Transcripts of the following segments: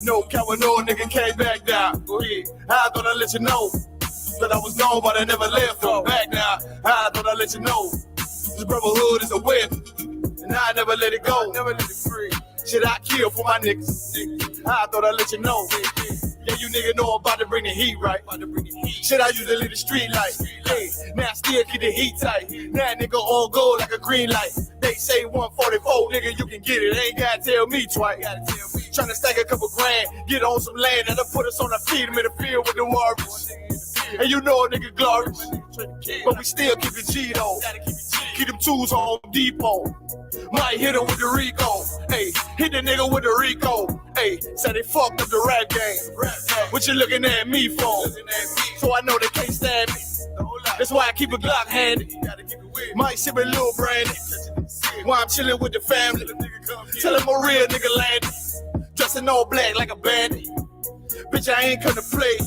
No coward, no nigga came back down. Go ahead. I thought I'd let you know that I was gone, but I never left. Go back now. I thought I'd let you know this brotherhood is a whip, and I never let it go. Never let it free. Shit, I kill for my niggas. I thought I'd let you know. Yeah, you nigga know I'm about to bring the heat, right? Shit, I usually leave the street light. Hey, now I still keep the heat tight. Now nigga on go like a green light. They say 144, nigga, you can get it. Ain't gotta tell me twice. Tryna stack a couple grand, get on some land, that'll put us on our feet. I'm in the field with the Warriors. And you know a nigga glorious, but we still keep the G though. Keep them tools on Depot. Might hit him with the Rico. Hey, hit the nigga with the Rico. Hey, said they fucked up the rap game. What you looking at me for? So I know they can't stand me. That's why I keep a Glock handy. Might sip a little brandy. While I'm chilling with the family. Tell him a real nigga landed. Dressing all black like a bandit. Bitch, I ain't come to play.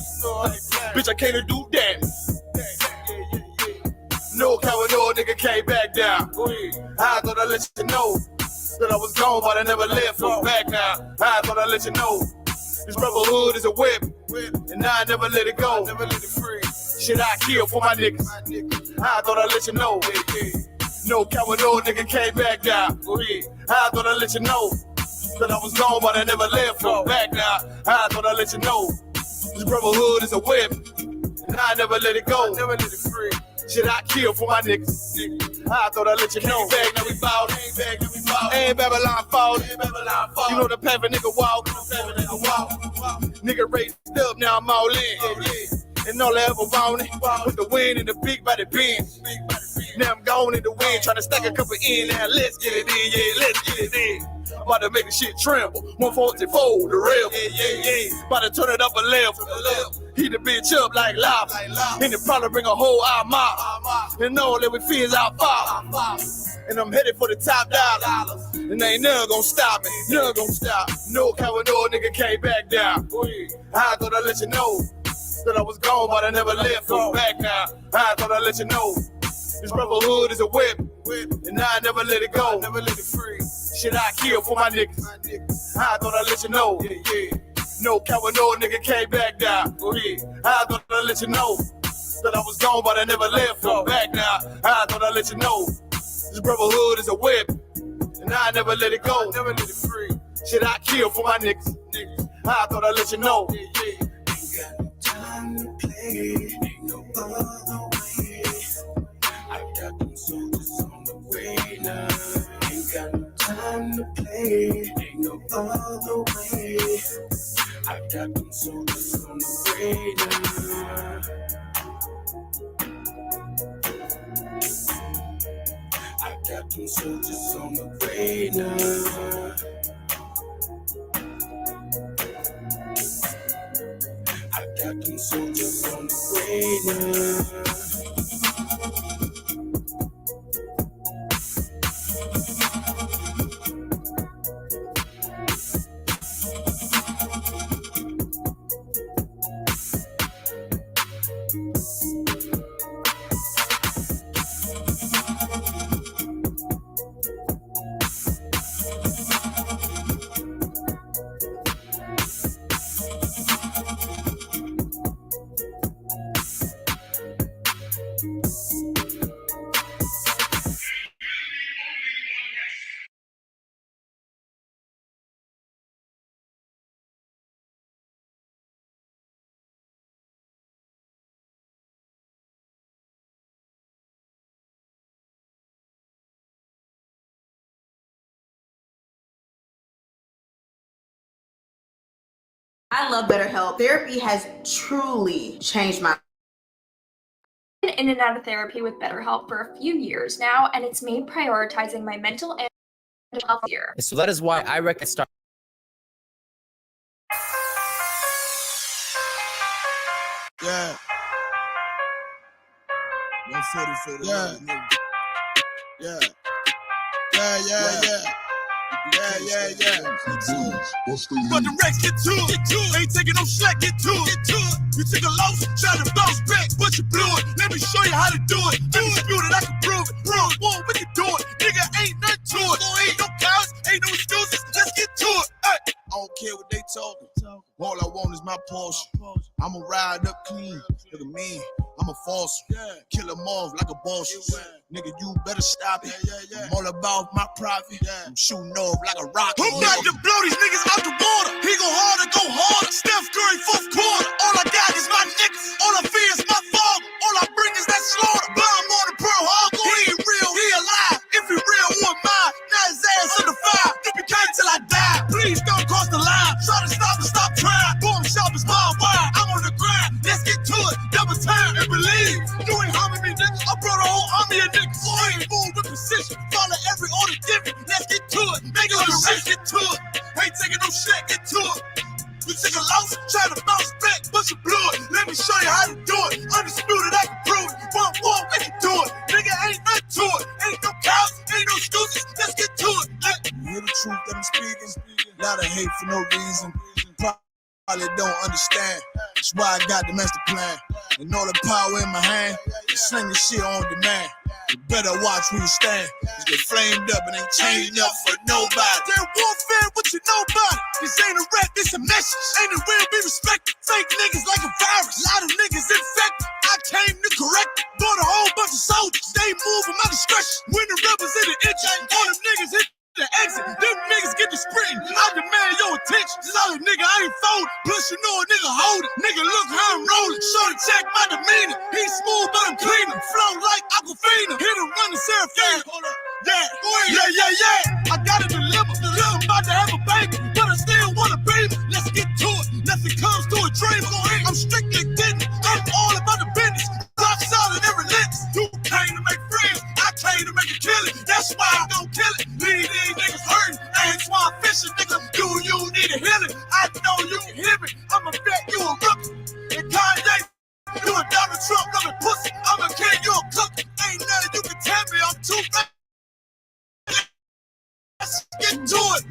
Bitch, I came to do damage. No coward, no nigga came back down. I thought I'd let you know that I was gone, but I never left. Go back now. I thought I'd let you know this brotherhood is a whip, and I never let it go. Never let it free. Shit, I kill for my niggas. I thought I'd let you know. No coward, no nigga came back down. I thought I'd let you know that I was gone, but I never left. Go back now. I thought I'd let you know this brotherhood is a whip, and I never let it go. Never let it free. Shit, I kill for my niggas. I thought I'd let you know. Back, now we ballin'. Ain't Babylon falling. You know the path a nigga walk. Nigga raised up, now I'm all in. And all I ever wanted was the win in the big body bin. Now I'm gone in the wind, trying to stack a couple in. Now let's get it in, yeah, let's get it in. About to make the shit tremble. 144, the rebel. About to turn it up a level. Heat the bitch up like lava. And it probably bring a whole mob. And all that we feel is our father. And I'm headed for the top dollar. And ain't none gonna stop me. None gonna stop. No coward, no nigga came back down. I thought I'd let you know that I was gone, but I never left. Go back now. I thought I'd let you know this brotherhood is a whip, and I never let it go. Never let it free. Shit, I kill for my niggas. I thought I'd let you know. No coward, no nigga came back down. I thought I'd let you know that I was gone, but I never left. Go back now. I thought I'd let you know this brotherhood is a whip, and I never let it go. Never let it free. Shit, I kill for my niggas. I thought I'd let you know. Ain't got no time to play. Ain't no other way. I got them soldiers on the way now. Ain't got no time to play. Ain't no other way. I got them soldiers on the way now. I got them soldiers on the way now. I got them soldiers on the way now. I love BetterHelp. Therapy has truly changed my I've been in and out of therapy with BetterHelp for a few years now, and it's made prioritizing my mental and health easier. So that is why I recommend start. Yeah. 140 for the yeah. Yeah. But the Rex get to it. Ain't taking no slack, get to it. You took a loss, try to bounce back, but you blew it. Let me show you how to do it. Dispute it, I can prove it. Whoa, we can do it. Nigga, ain't nothing to it. Ain't no cows, ain't no excuses. Let's get to it. Hey. I don't care what they talking. All I want is my Porsche. I'ma ride up clean. Look at me. I'm a false. Kill them off like a boss. Nigga, you better stop it. I'm all about my profit. I'm shooting off like a rocket. I'm about to blow these niggas out the water. He go harder, go harder. Steph Curry, fourth quarter. All I got is my niggas. All I fear is my father. All I bring is that slaughter. Bomb on the Pearl Harbor. He ain't real, he alive. If he real, who am I? Now his ass in the fire. Yippee-ki till I die. Please don't cross the line. Try to stop and stop trying. Boom, shop is barbed wire. I'm on the grind. Let's get to it. Double time and believe. You ain't harming me, nigga. I brought a whole army of niggas. So I ain't moved with precision. Follow every order given. Let's get to it. Make it the race, get to it. Ain't taking no shit, get to it. You take a loss, try to bounce back, but you blew it. Let me show you how to do it. Undisputed, I can prove it. One more, we can do it. Nigga, ain't nothing to it. Ain't no cows, ain't no excuses. Let's get to it. You hear the truth that I'm speaking? Lot of hate for no reason. Probably don't understand. That's why I got the master plan. And all the power in my hand, sling the shit on demand. You better watch where you stand. You get flamed up and ain't changing up for nobody. They're warfare, what you know about it? This ain't a rap, this a message. Ain't it real, be respected. Fake niggas like a virus. A lot of niggas infected. I came to correct it. Bought a whole bunch of soldiers. They move at my discretion. When the rebels in the itch, all them niggas hit the exit. Them niggas get the sprinting. I demand your attention. Solid nigga, I ain't folding. Plus you know a nigga hold it. Nigga, look how I'm rolling. Shorty check my demeanor. He's smooth, but I'm cleaner. Flow like Aquafina. Hit him running Serafina. Yeah. I gotta deliver. I'm about to have a baby, but I still want a baby. Let's get to it. Nothing comes to a dream. I'm strictly getting. I'm all about the business. Rock solid and relentless. You came to make friends. I came to make a killing. That's why I'm gonna kill it. Leave these niggas hurting. Antoine Fisher, nigga. Do you need a healing? I know you can hear me. I'ma bet you a rookie. And Kanye, you a Donald Trump loving pussy. I'ma kill you a cookie. Ain't nothing you can tell me. I'm too bad. Let's get to it.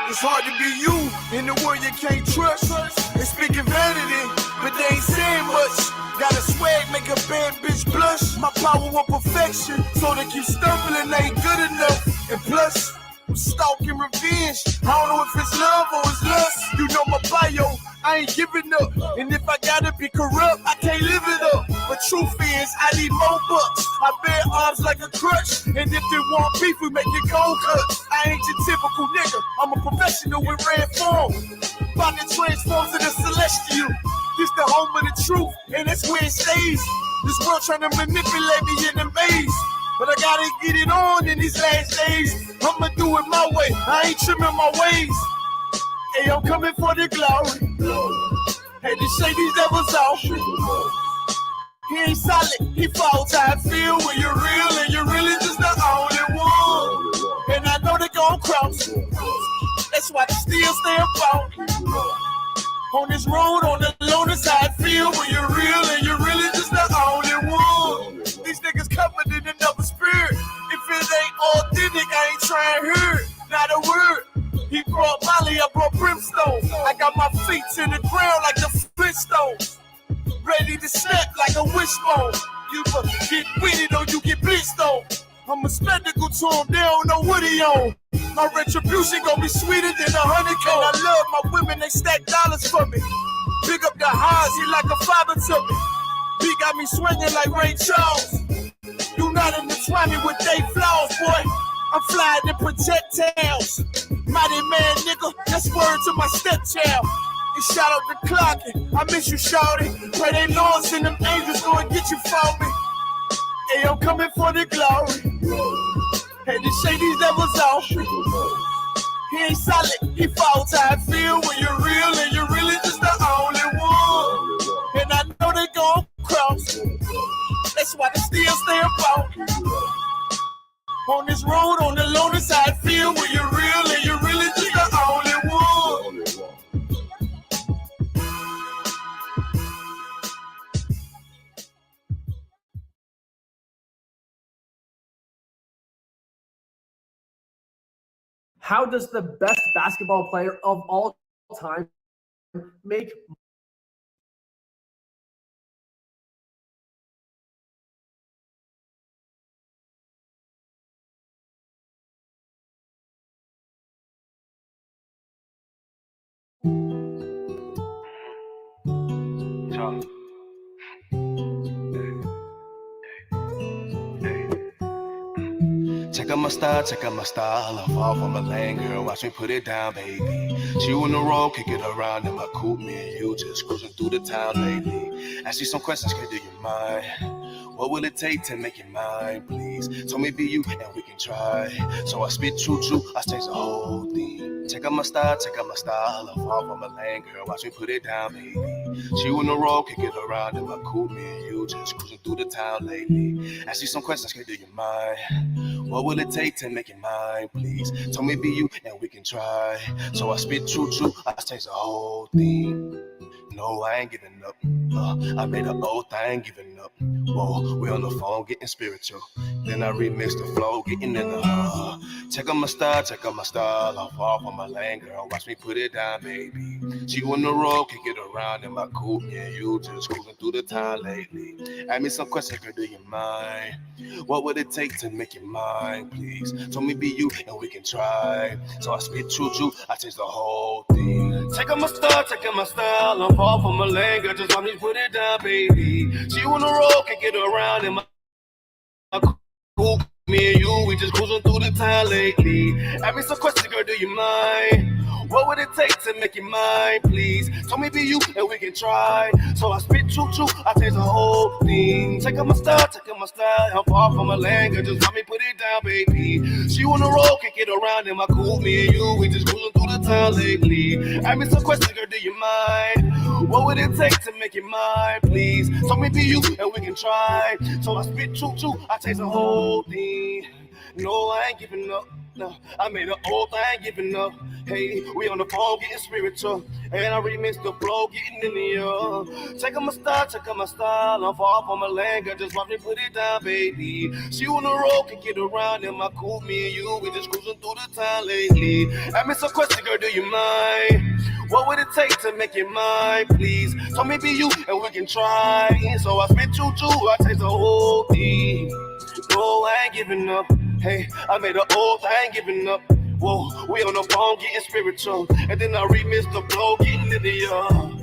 It's hard to be you in the world you can't trust. They speaking vanity, but they ain't saying much. Got a swag, make a bad bitch blush. My power of perfection, so they keep stumbling, they ain't good enough. And plus, I'm stalking revenge. I don't know if it's love or it's lust. You know my bio, I ain't giving up. And if I gotta be corrupt, I can't live it up. But truth is, I need more bucks. I bear arms like a crutch. And if they want beef, we make it cold cuts. I ain't your typical nigga. I'm a professional with red form. About to transform to the celestial. This the home of the truth, and that's where it stays. This world trying to manipulate me in the maze. But I gotta get it on in these last days. I'ma do it my way. I ain't trimming my ways. Hey, I'm coming for the glory. Had to shake these devils off. He ain't solid, he falls. How I feel when you're real and you're really just the only one. And I know they gon' cross. That's why they still stay about. On this road, on the lonely side, feel when you're real and you're really just the only one. These niggas covered in another spirit. If it ain't authentic, I ain't trying to hear it. Not a word. He brought Molly, I brought brimstone. I got my feet in the ground like the Flintstones. Ready to snap like a wishbone. You get with it or you get blitzed on. I'm a spectacle to him, they don't know what he on. My retribution gon' be sweeter than a honeycomb. I love my women, they stack dollars for me. Pick up the highs, he like a father to me. He got me swinging like Ray Charles. Do not intertwine me with they flaws, boy. I'm flying in projectiles. Mighty man, nigga, that's word to my stepchild. And shout out to Clockin', I miss you, shawty. Pray they lords and them angels go and get you for me. Hey, I'm coming for the glory. Had to shake these devils off. He ain't solid, he falls. How I feel when you're real and you're really just the only one. And I know they gon' cross. That's why they still stay about. On this road, on the lonely side, feel when you're real and you're really just the only one. How does the best basketball player of all time make Check out my style. I'm far from a lane, girl. Watch me put it down, baby. She on the road, kick it around in my coupe. Me and you just cruising through the town lately. Ask you some questions, can do you mind? What will it take to make you mine, please? Told me be you and we can try. So I spit true, I change the whole thing. Check out my style. I'm far from a lane, girl. Watch me put it down, baby. She on the road, kick it around in my coupe. Me and you just cruising through the town lately. Ask you some questions, can do you mind? What will it take to make you mine, please? Told me be you and we can try. So I spit true, I change the whole thing. No, I ain't giving up. I made an oath, I ain't giving up. Whoa, we on the phone getting spiritual. Then I remix the flow, getting in the check out my style. I'm far from my lane, girl. Watch me put it down, baby. She on the road, kick it around in my coupe. Yeah, you just cruising through the town lately. Ask me some questions, girl, do you mind? What would it take to make you mine, please? Told me be you and we can try. So I spit true, I change the whole thing. Check out my style. I'm far from my lane, girl. Just let me put it down, baby. She on the road, kick it around in my coupe. Me and you, we just cruising through the town lately. Ask me some questions, girl, do you mind? What would it take to make you mine, please? Told me be you and we can try. So I spit true, I change the whole thing. Check out my style. I'm far from a lane, girl, just let me put it down, baby. She on the road, kick it around in my coupe. Me and you, we just cruising through the town lately. Ask me some questions, girl, do you mind? What would it take to make you mine, please? Told me be you and we can try. So I spit true, I change the whole thing. No, I ain't giving up. No, I made an oath, I ain't giving up. Hey, we on the phone getting spiritual. And I remix the flow, getting in the check out my style. I'm far from a lane, girl, just watch me put it down, baby. She on the road, can get around in my coupe. Me and you, we just cruising through the town lately. Ask me some questions, girl, do you mind? What would it take to make you mine, please? Told me be you and we can try. So I spit true, I change the whole thing. No, I ain't giving up. Hey, I made an oath, I ain't giving up. Whoa, we on the phone getting spiritual. And then I remix the flow, getting in the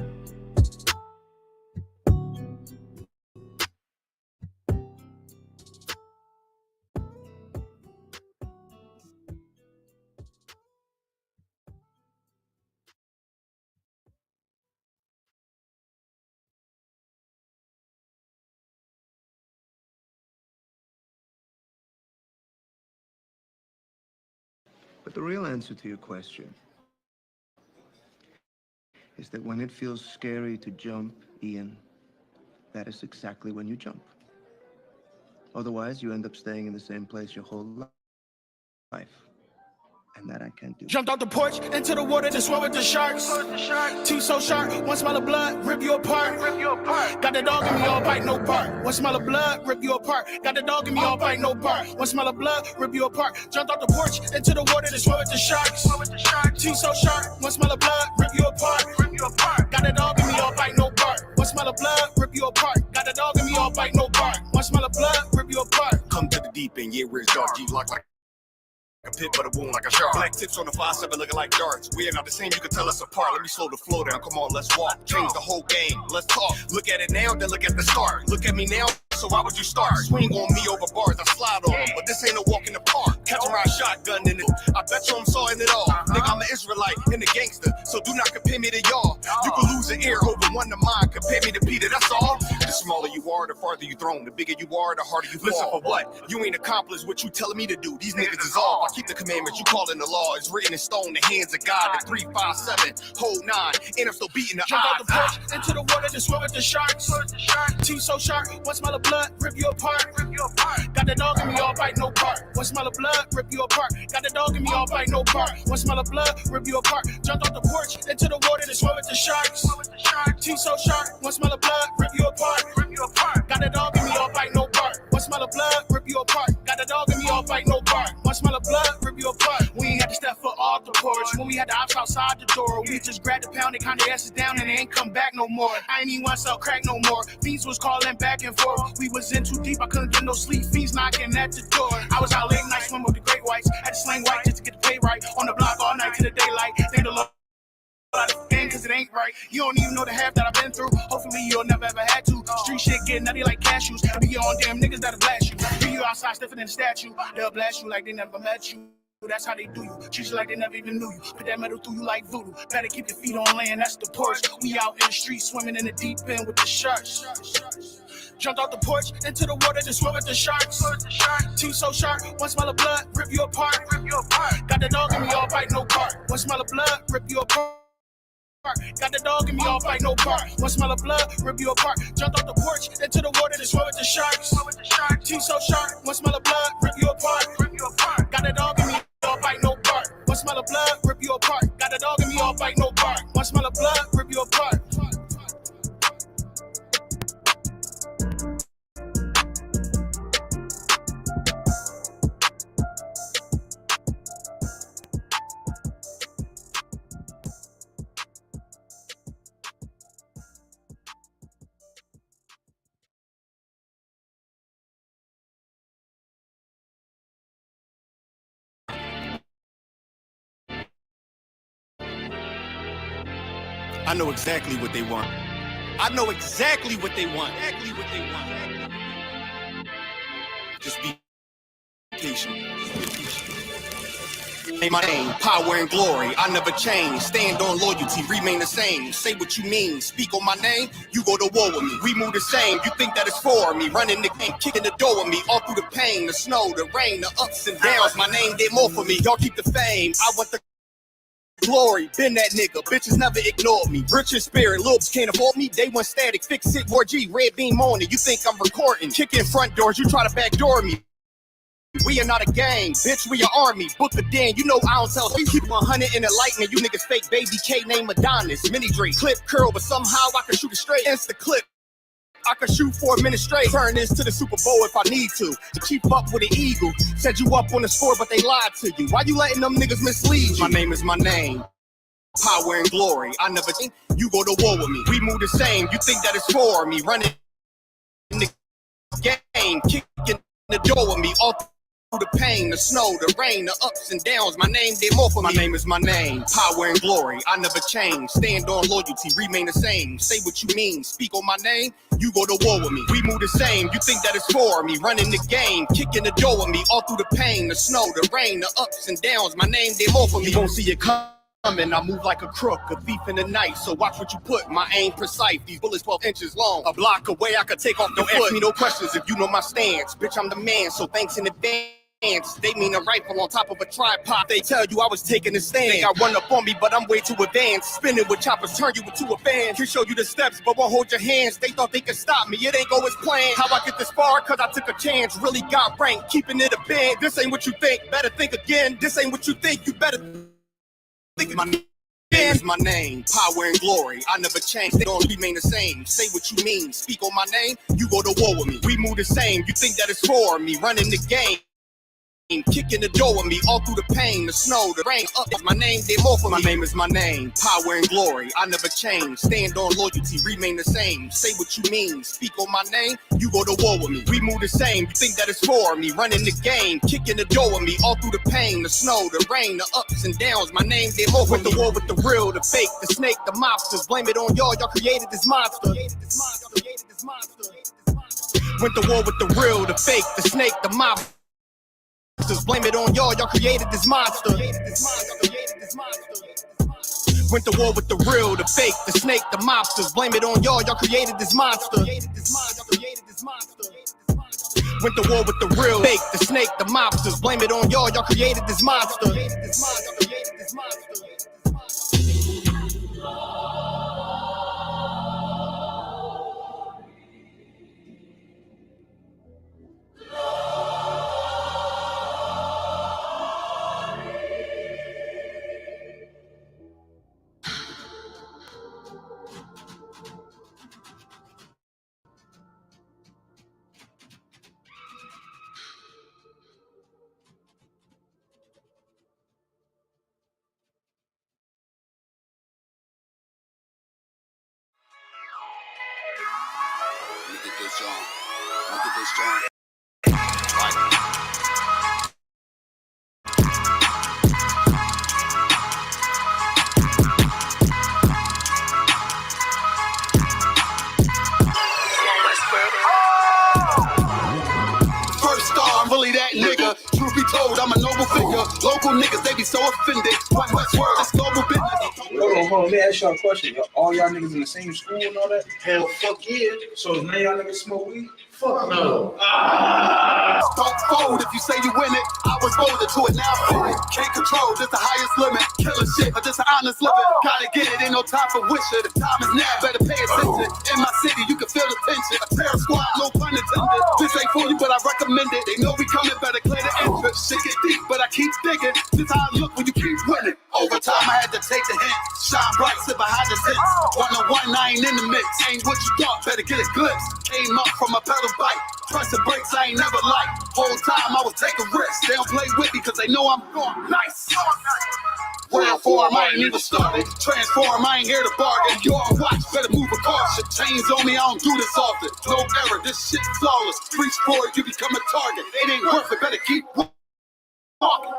But the real answer to your question is that when it feels scary to jump, Ian, that is exactly when you jump. Otherwise, you end up staying in the same place your whole life. And that I can't do. Jumped off the porch into the water to swim with the sharks. Teeth so sharp, one smell of blood, rip you apart. Got the dog in me, all bite, no bark. One smell of blood, rip you apart. Got the dog in me, all bite, no bark. One smell of blood, rip you apart. Jumped off the porch into the water to swim with the sharks. Teeth so sharp, one smell of blood, rip you apart. Got the dog in me, all bite, no bark. One smell of blood, rip you apart. Got the dog in me, all bite, no bark. One smell of blood, rip you apart. Come to the deep end, yeah, where's dark? G-lock like a pit, but a wound like a shark. Black tips on the 5-7 looking like darts. We ain't not the same, you can tell us apart. Let me slow the flow down, come on, let's walk. Change the whole game, let's talk. Look at it now, then look at the start. Look at me now, so why would you start? Swing on me over bars, I slide on them. But this ain't no walk in the park. Catch a ride shotgun in it. I bet you I'm sawing it all. Nigga, I'm an Israelite and a gangster, so do not compare me to y'all. You can lose an ear over one to mine. Compare me to Peter, that's all. The smaller you are, the farther you thrown. The bigger you are, the harder you fall. Listen for what? You ain't accomplished what you telling me to do. These niggas is off. I keep the commandments, you calling the law. It's written in stone, the hands of God. The 3, 5, 7, hold 9. And I'm still beating the Jump out odds. the porch into the water to swim with the sharks. Teeth so sharp, one smell of blood, rip you apart. Got the dog in me, all bite, no bark. One smell of blood, rip you apart. Got the dog in me, all bite, no bark. One smell of blood, rip you apart. Jumped off the porch into the water to swim with the sharks. Teeth so sharp, one smell of blood, rip you apart. Got the dog in me, all bite, no bark. One smell of blood, rip you apart. Got the dog in me, all bite, no bark. One smell of blood, rip you apart. We ain't had to step for all when we had the ops outside the door. We just grabbed the pound, they kinda asses down, and they ain't come back no more. I ain't even want to sell crack no more. Fiends was calling back and forth. We was in too deep, I couldn't get no sleep. Fiends knocking at the door. I was out late night swimming with the great whites. Had to slang white just to get the pay right. On the block all night to the daylight. Thank the Lord. Cause it ain't right. You don't even know the half that I've been through. Hopefully you'll never ever had to. Street shit get nutty like cashews. Be your own damn niggas that'll blast you. Be you outside stiffing than a statue. They'll blast you like they never met you. That's how they do you. Treat you like they never even knew you. Put that metal through you like voodoo. Better keep your feet on land, that's the porch. We out in the street swimming in the deep end with the sharks. Jumped off the porch into the water to swim with the sharks. Teeth so sharp, one smell of blood, rip you apart. Got the dog in me, all bite, no part. One smell of blood, rip you apart. Got the dog in me, all fight, no part. One smell of blood, rip you apart. Jumped off the porch into the water to swim with the sharks. Teeth so sharp, one smell of blood, rip you apart. Got the dog in me, all fight, no part. One smell of blood, rip you apart. Got the dog in me, all fight, no part. One smell of blood, rip you apart. I know exactly what they want. I know exactly what they want. Just be patient. Ain't my name, power and glory, I never change. Stand on loyalty, remain the same. Say what you mean, speak on my name, you go to war with me. We move the same, you think that it's for me. Running the game, kicking the door with me. All through the pain, the snow, the rain, the ups and downs. My name did more for me, y'all keep the fame. I want the glory, been that nigga, bitches never ignored me. Rich in spirit, loops can't afford me. They want static, fix it, more G, red beam on it. You think I'm recording, kicking front doors, you try to backdoor me. We are not a gang, bitch, we an army. Book the den, you know I don't tell. We keep 100 in the lightning, you niggas fake baby K name Adonis. Mini Drake, clip curl, but somehow I can shoot it straight. Insta clip. I could shoot for a minute straight. Turn this to the Super Bowl if I need to. To keep up with the Eagle. Set you up on the score, but they lied to you. Why you letting them niggas mislead you? My name is my name. Power and glory. I never think you go to war with me. We move the same. You think that it's for me. Running in the game. Kicking the door with me. All through the pain, the snow, the rain, the ups and downs. My name did more for me. My name is my name. Power and glory. I never change. Stand on loyalty. Remain the same. Say what you mean. Speak on my name. You go to war with me. We move the same. You think that it's for me. Running the game. Kicking the door with me. All through the pain, the snow, the rain, the ups and downs. My name did more for me. You won't see it coming. I move like a crook, a thief in the night. So watch what you put. My aim precise. These bullets 12 inches long. A block away, I could take off the foot. Ask me no questions if you know my stance. Bitch, I'm the man. So thanks in advance. They mean a rifle on top of a tripod. They tell you I was taking a stand. They got run up on me, but I'm way too advanced. Spinning with choppers, turn you into a fan. Can show you the steps, but won't hold your hands. They thought they could stop me. It ain't go as planned. How I get this far? Cause I took a chance. Really got ranked, keeping it a band. This ain't what you think. Better think again. This ain't what you think. You better think. My name is my name. Power and glory. I never change. They don't remain the same. Say what you mean. Speak on my name. You go to war with me. We move the same. You think that it's for me. Running the game. Kicking the door with me, all through the pain, the snow, the rain, up. My name did more for me. My name is my name, power and glory. I never change. Stand on loyalty, remain the same. Say what you mean. Speak on my name, you go to war with me. We move the same. You think that it's for me. Running the game, kicking the door with me, all through the pain, the snow, the rain, the ups and downs. My name did more for me. With the war with the real, the fake, the snake, the mobsters. Blame it on y'all. Y'all created this monster. Went to war with the real, the fake, the snake, the mobsters. Blame it on y'all, y'all created this monster. Went to war with the real, the fake, the snake, the mobsters. Blame it on y'all, y'all created this monster. Went to war with the real, fake, the snake, the mobsters. Blame it on y'all, y'all created this monster. this John. Look at this John. Like, I'm really that nigga. Truth be told, I'm a noble figure. Local niggas, they be so offended. One West world, it's global business. Hold on. Let me ask y'all a question. All y'all niggas in the same school and all that? Hell, fuck yeah. So none of y'all niggas smoke weed? Fuck no. Don't fold if you say you win it. I was molded to it, now I'm in it. Can't control, just the highest limit. Killing shit, but just an honest living. Gotta get it, ain't no time for wishing. The time is now, better pay attention. In my city, you can feel the tension. A terror squad, no pun intended. This ain't for you, but I recommend it. They know we coming, better clear the entrance. Shit get deep, but I keep digging. This how I look when you keep winning. Over time, I had to take the hint. Shine bright, sit behind the tents. 1-on-1, I ain't in the mix. Ain't what you thought, better get a glimpse. Came up from a pedal bike. Pressing brakes, I ain't never liked. Whole time I was taking risks. They don't play with me cause they know I'm going nice. Reform, I ain't even started. Transform, I ain't here to bargain. You on watch, better move with caution. Chains on me, I don't do this often. No error, this shit flawless. Reach for it, you become a target. It ain't worth it, better keep walking.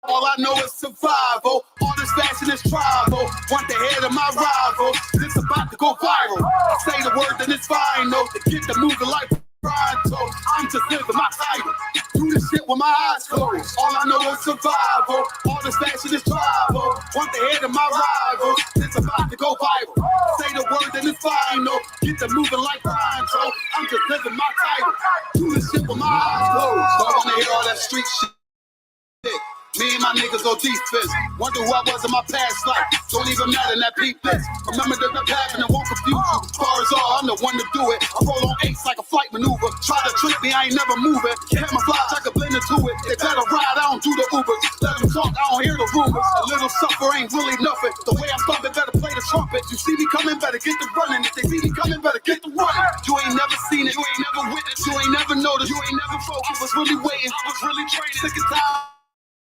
All I know is survival. All this fashion is tribal. Want the head of my rival. This about to go viral. I say the word, then it's final. To get the moving like Pronto. I'm just living my title. Do this shit with my eyes closed. All I know is survival. All this fashion is tribal. Want the head of my rival. It's about to go viral. Say the word, then it's final. Get the moving like Pronto. I'm just living my title. Do this shit with my eyes closed. Don't wanna hear all that street shit. Me and my niggas on defense. Wonder who I was in my past life. Don't even matter in that beat list. Remember that the pattern and won't confuse you. Bars all, I'm the one to do it. I roll on ace like a flight maneuver. Try to trick me, I ain't never moving. Camouflage, I can blend into it. They better ride, I don't do the Ubers. Let them talk, I don't hear the rumors. A little suffer ain't really nothing. The way I'm thumping, better play the trumpet. You see me coming, better get the running. If they see me coming, better get the running. You ain't never seen it, you ain't never witnessed, you ain't never noticed, you ain't never focused. I was really waiting, I was really training. Sick and tired.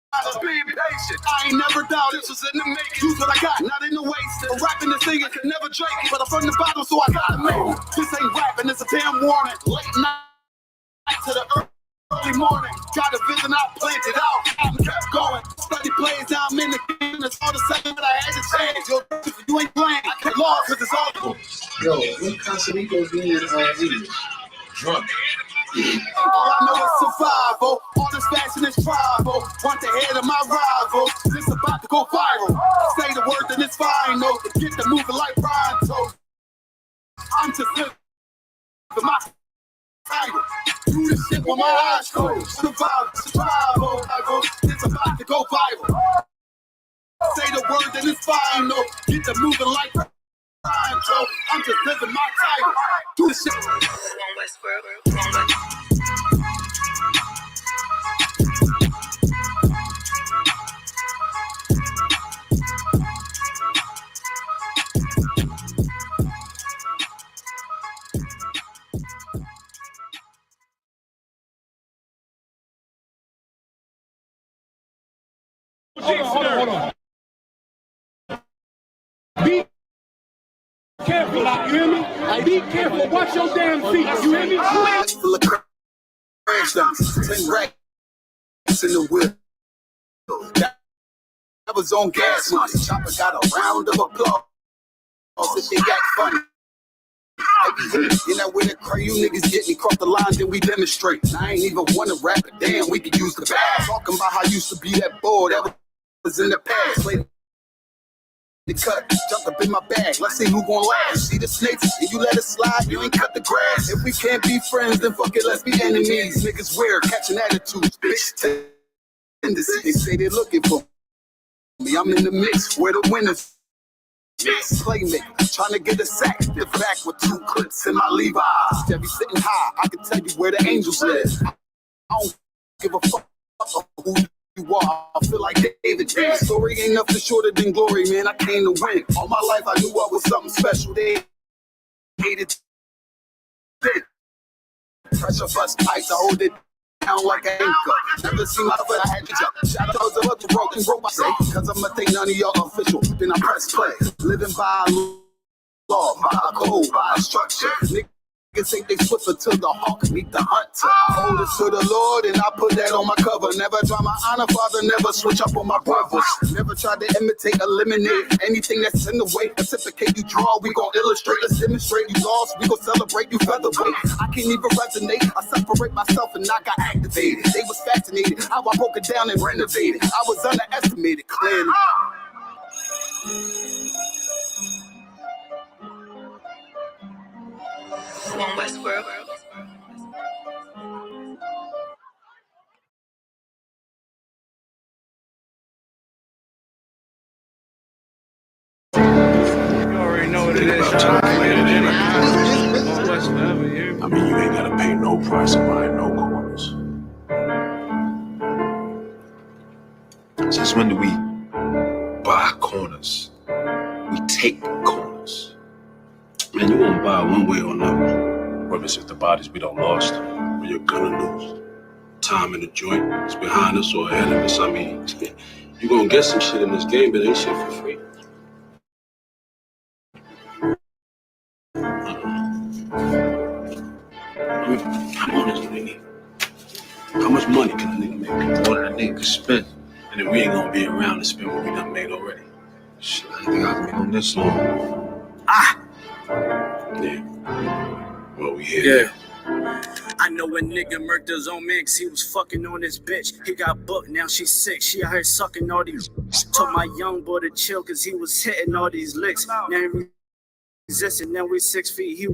I was being patient. I ain't never doubted. This was in the making. Use what I got, not in the waste. A rapping and singing can never drink it, but I'm from the bottom, so I gotta make it. This ain't rapping, it's a damn warning. Late night to the early morning. Got a vision, I planned it out. I kept going. Study plays, now I'm in the game. It's all the same, but I had to change. Yo, if you ain't playing, I can't lost, cause it's all. Yo, when Casamigos being English? Drunk. All I know is survival. All this fashion is tribal. Want the head of my rival. This about to go viral. Say the word, then it's final. To get the moving like Pronto. I'm just living my title. Do this shit with my eyes closed. Survival. It's about to go viral. Say the word, then it's final. Get the moving like Pronto. I'm just living my title. Do this shit. Hold on. Be careful, you hear me? Be careful, watch your damn feet, you hear me? In the whip. That was on gas money. Chopper got a round of applause. If they act funny. You know where the cray you niggas get me cross the line, then we demonstrate. I ain't even wanna rap it, damn, we could use the bag. Talking about how I used to be that boy that was in the past. Played the cut, jumped up in my bag. Let's see who gon' last. See the snakes, and you let it slide, you ain't cut the grass. If we can't be friends, then fuck it, let's be enemies. Niggas weird, catching attitudes, bitch. They say they're looking for me. I'm in the mix where the winners. Mix playmaker, trying to get a sack. The back with 2 clips in my Levi's. Chevy sitting high, I can tell you where the angels live. I don't give a fuck who you are. I feel like David. Story ain't nothing shorter than glory, man. I came to win. All my life I knew I was something special. They hated it. Pressure bust pipes, I hold it down like an anchor. Never seen my but I had to jump. Shout out to up to broken rope, I say. Cause I'ma think none of y'all official. Then I press play. Living by law, by a code, by a structure. Niggas think they swifter to the hawk, meet the hunter. I hold it to the Lord and I put that on my cover. Never try my honor, father, never switch up on my brothers. Never try to imitate, eliminate anything that's in the way. Reciprocate, you draw, we gon' illustrate. Let's demonstrate, you lost, we gon' celebrate, you featherweight. I can't even resonate, I separate myself and I got activated. They was fascinated, how I broke it down and renovated. I was underestimated, clearly. One Westworld. You already know what it is, y'all. One West forever, you. I mean, you ain't gotta pay no price of buying no corners. Since when do we buy corners? We take corners. Man, you won't buy one way or another. Whether it's the bodies we don't lost, or you're gonna lose. Time in the joint is behind us or ahead of us. I mean, you gonna get some shit in this game, but ain't shit for free. I mean, how honest do they need? How much money can a nigga make? More than a nigga can spend. And then we ain't gonna be around to spend what we done made already. Shit, I think I can be on this long. Yeah. Well, we here. Yeah. I know a nigga murked his own man 'cause he was fucking on his bitch. He got booked, now she's sick. She out here sucking all these. Told my young boy to chill 'cause he was hitting all these licks. Now he resisting, now we 6 feet. He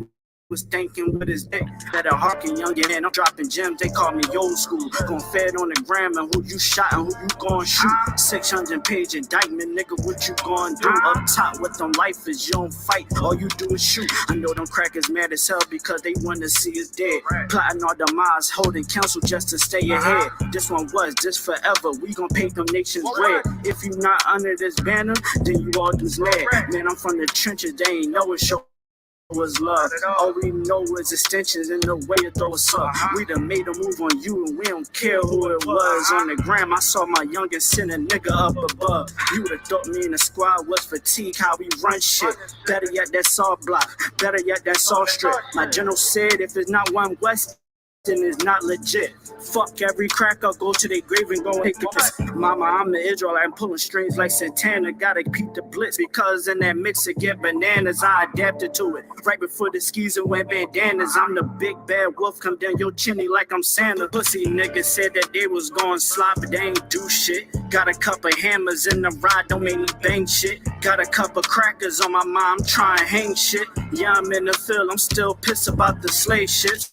was thinking with his dick. Better harken, youngin', and I'm dropping gems. They call me old school. Gon' fed on the gram and who you shot and who you gon' shoot. 600-page indictment, nigga, what you gon' do? Up top with them lifers, you don't fight, all you do is shoot. I know them crackers mad as hell because they wanna see us dead. Plotting our demise, holding counsel just to stay ahead. This one was, this forever. We gon' paint them nations red. If you not under this banner, then you all do mad. Man, I'm from the trenches, they ain't know it show was love. All we know is extensions in the way to throw us up. We done made a move on you and we don't care who it was. On the gram, I saw my youngest send a nigga up above. You would've thought me and the squad was fatigue, how we run shit. Better yet, that saw block. Better yet, that saw strip. My general said if it's not one West, then it's not legit. Fuck every cracker, go to their grave and go take a piss. Mama, I'm the Israelite, I'm pulling strings like Santana. Gotta keep the blitz because in that mix it get bananas. I adapted to it. Right before the skis and wear bandanas. I'm the big bad wolf, come down your chimney like I'm Santa. Pussy niggas said that they was going slide, but they ain't do shit. Got a couple hammers in the ride, don't make me bang shit. Got a couple crackers on my mind, I'm trying to hang shit. Yeah, I'm in the field, I'm still pissed about the slave shit.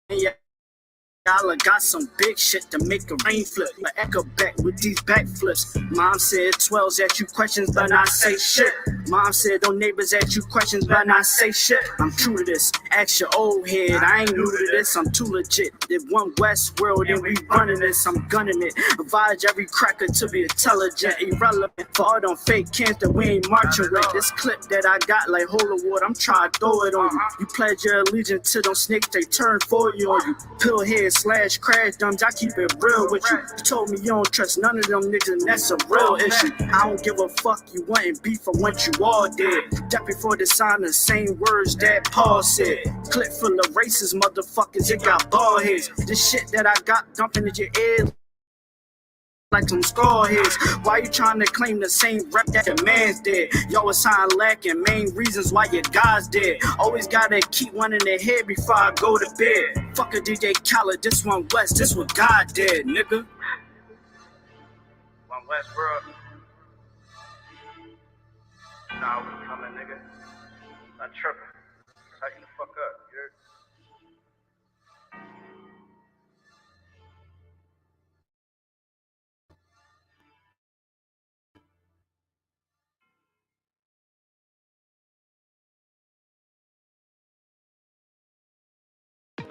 Yeah, y'all got some big shit to make a rain flip. I echo back with these backflips. Mom said 12s at you questions, but not say shit. Mom said don't neighbors at you questions, but not say shit. I'm true to this. Ask your old head. I ain't new to this. I'm too legit. If one West world and we running this, I'm gunning it. Advise every cracker to be intelligent, irrelevant. For all them fake cans that we ain't marching with. This clip that I got like holy water, I'm trying to throw it on you. You pledge your allegiance to them snakes, they turn for you on you. Pillhead / crash dumps, I keep it real with you. You told me you don't trust none of them niggas, and that's a real issue. I don't give a fuck, you wantin' beef for once you all did. That before the sign the same words that Paul said. Clip full of racist motherfuckers, it got bald heads. This shit that I got dumping in your ear like some skull heads. Why you trying to claim the same rep that the man's dead? Y'all was sign lacking, main reasons why your guys dead. Always gotta keep one in the head before I go to bed. Fuck a DJ Khaled, this one West, this what God did, nigga. One West, bro. Nah, we coming, nigga. Not tripping. Tighten the fuck up, you heard?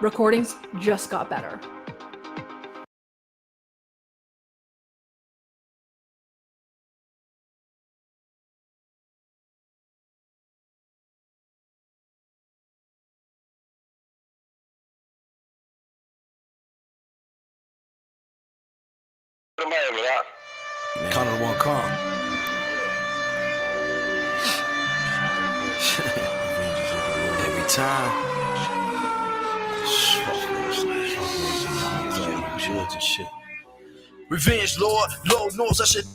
Recordings just got better. Count on one calm. time. Judge and shit. Revenge, Lord knows I should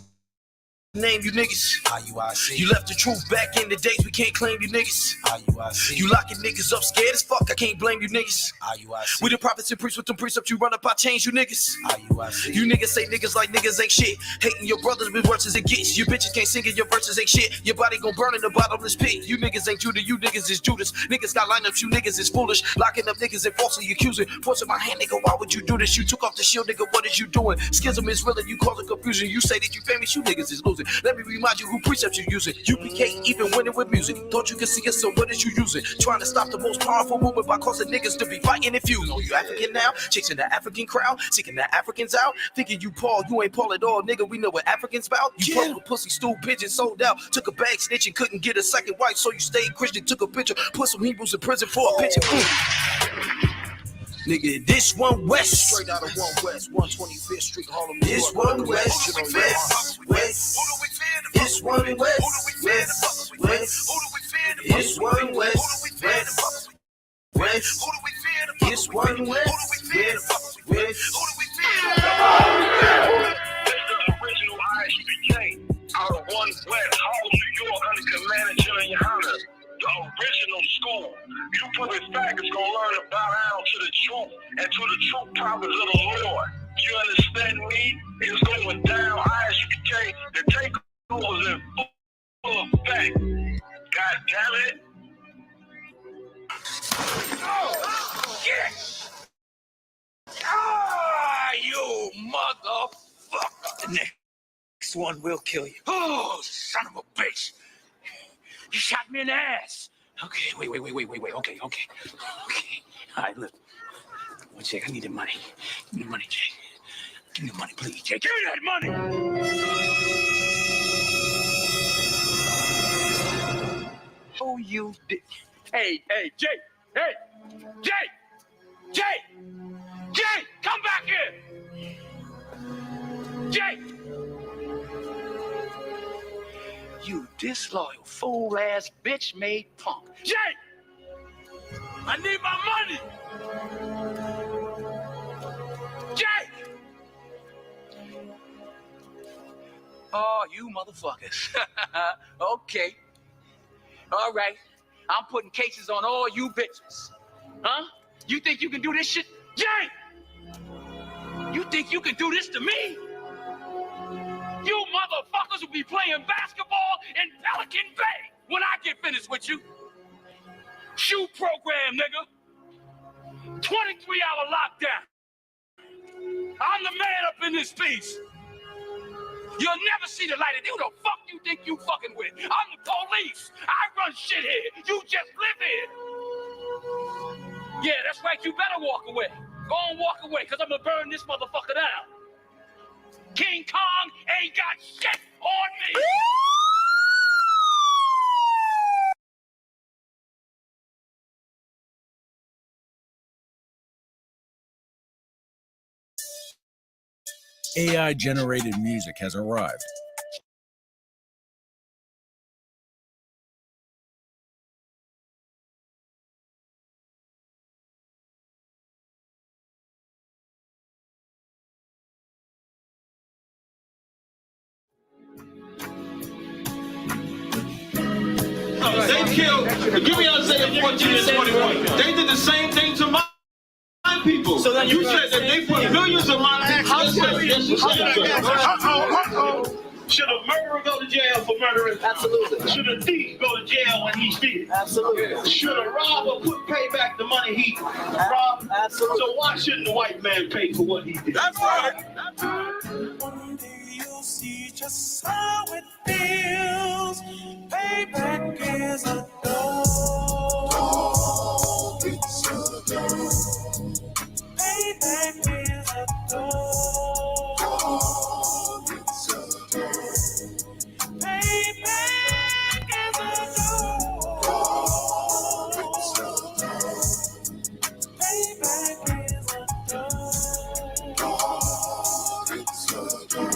name you niggas. IUIC. You left the truth back in the days, we can't claim you niggas. IUIC. You locking niggas up scared as fuck, I can't blame you niggas. IUIC. We the prophets and priests with them precepts, you run up, I change you niggas. IUIC. You niggas say niggas like niggas ain't shit. Hating your brothers with worse as it gets. You bitches can't sing and your verses ain't shit. Your body gon' burn in the bottomless pit. You niggas ain't Judah, you niggas is Judas. Niggas got lineups, you niggas is foolish. Locking up niggas and falsely accusing. Forcing my hand, nigga, why would you do this? You took off the shield, nigga, what is you doing? Schism is real and you causing confusion. You say that you famous, you niggas is losing. Let me remind you who precepts you using. UPK even winning with music. Thought you could see us, so what is you using? Trying to stop the most powerful movement by causing niggas to be fighting and fusing. Oh, you African now? Chasing the African crowd, seeking the Africans out. Thinking you Paul, you ain't Paul at all, nigga. We know what Africans about. You broke a pussy, stool pigeon, sold out. Took a bag, snitching, couldn't get a second wife, so you stayed Christian. Took a picture, put some Hebrews in prison for a picture. Nigga, this one West. Straight out of one West, 125th Street, Harlem. This one West, West. This one West, West. This one West, West. This one West, West. Original Isupk out of one West, Harlem, New York, under Commander Junior Hunter. The original school. You put it back, it's gonna learn to bow down to the truth and to the true powers of the Lord. You understand me? It's going down. Isupk, the takeover is in full effect. God damn it. Oh, shit! Ah, you motherfucker! The next one will kill you. Oh, son of a bitch! You shot me in the ass. Okay, wait. Okay. All right, look. One check. I need the money. Give me the money, Jay. Give me the money, please, Jay. Give me that money. Oh, you did. Hey, Jay. Hey, Jay, come back here. Jay. You disloyal, fool-ass, bitch-made punk. Jay! I need my money! Jay! Oh, you motherfuckers. Okay. All right. I'm putting cases on all you bitches. Huh? You think you can do this shit? Jay! You think you can do this to me? You motherfuckers will be playing basketball in Pelican Bay when I get finished with you. Shoe program, nigga. 23-hour lockdown. I'm the man up in this piece. You'll never see the light of who the fuck you think you fucking with. I'm the police. I run shit here. You just live here. Yeah, that's right. You better walk away. Go on, walk away, because I'm going to burn this motherfucker down. King Kong ain't got shit on me. AI-generated music has arrived. They killed, give me Isaiah 14 and 21. They did the same thing to my people. So then you said that they put millions of my Should a murderer go to jail for murdering? Absolutely. Should a thief go to jail when he steals? Absolutely. Should a robber pay back the money he robbed? Absolutely. So why shouldn't the white man pay for what he did? That's right. One day you'll see just how it feels. Payback is a dog. It's a dog. Payback is a dog. It's a dog. Payback is a dog. It's a dog. Payback is a dog. It's a dog.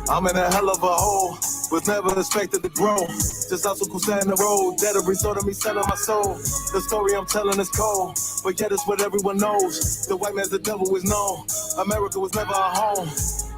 I'm in a hell of a hole. but never expected to grow. Just also cool stand the road, that a result of me selling my soul. The story I'm telling is cold, but yet it's what everyone knows. The white man's the devil is known. America was never a home.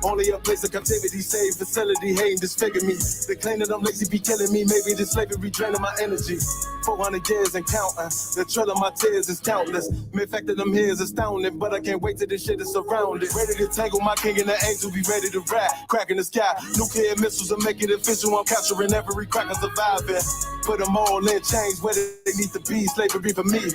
Only a place of captivity, safe facility, hating, disfigure me. They claim that I'm lazy, be killing me. Maybe this slavery draining my energy. 400 years and counting. The trail of my tears is countless. Main fact that I'm here is astounding, but I can't wait till this shit is surrounded. Ready to tangle my king and the angel, be ready to rap. Crack in the sky, nuclear missiles will make it official. I'm capturing every crack and surviving. Put them all in chains where they need to be. Slavery for me.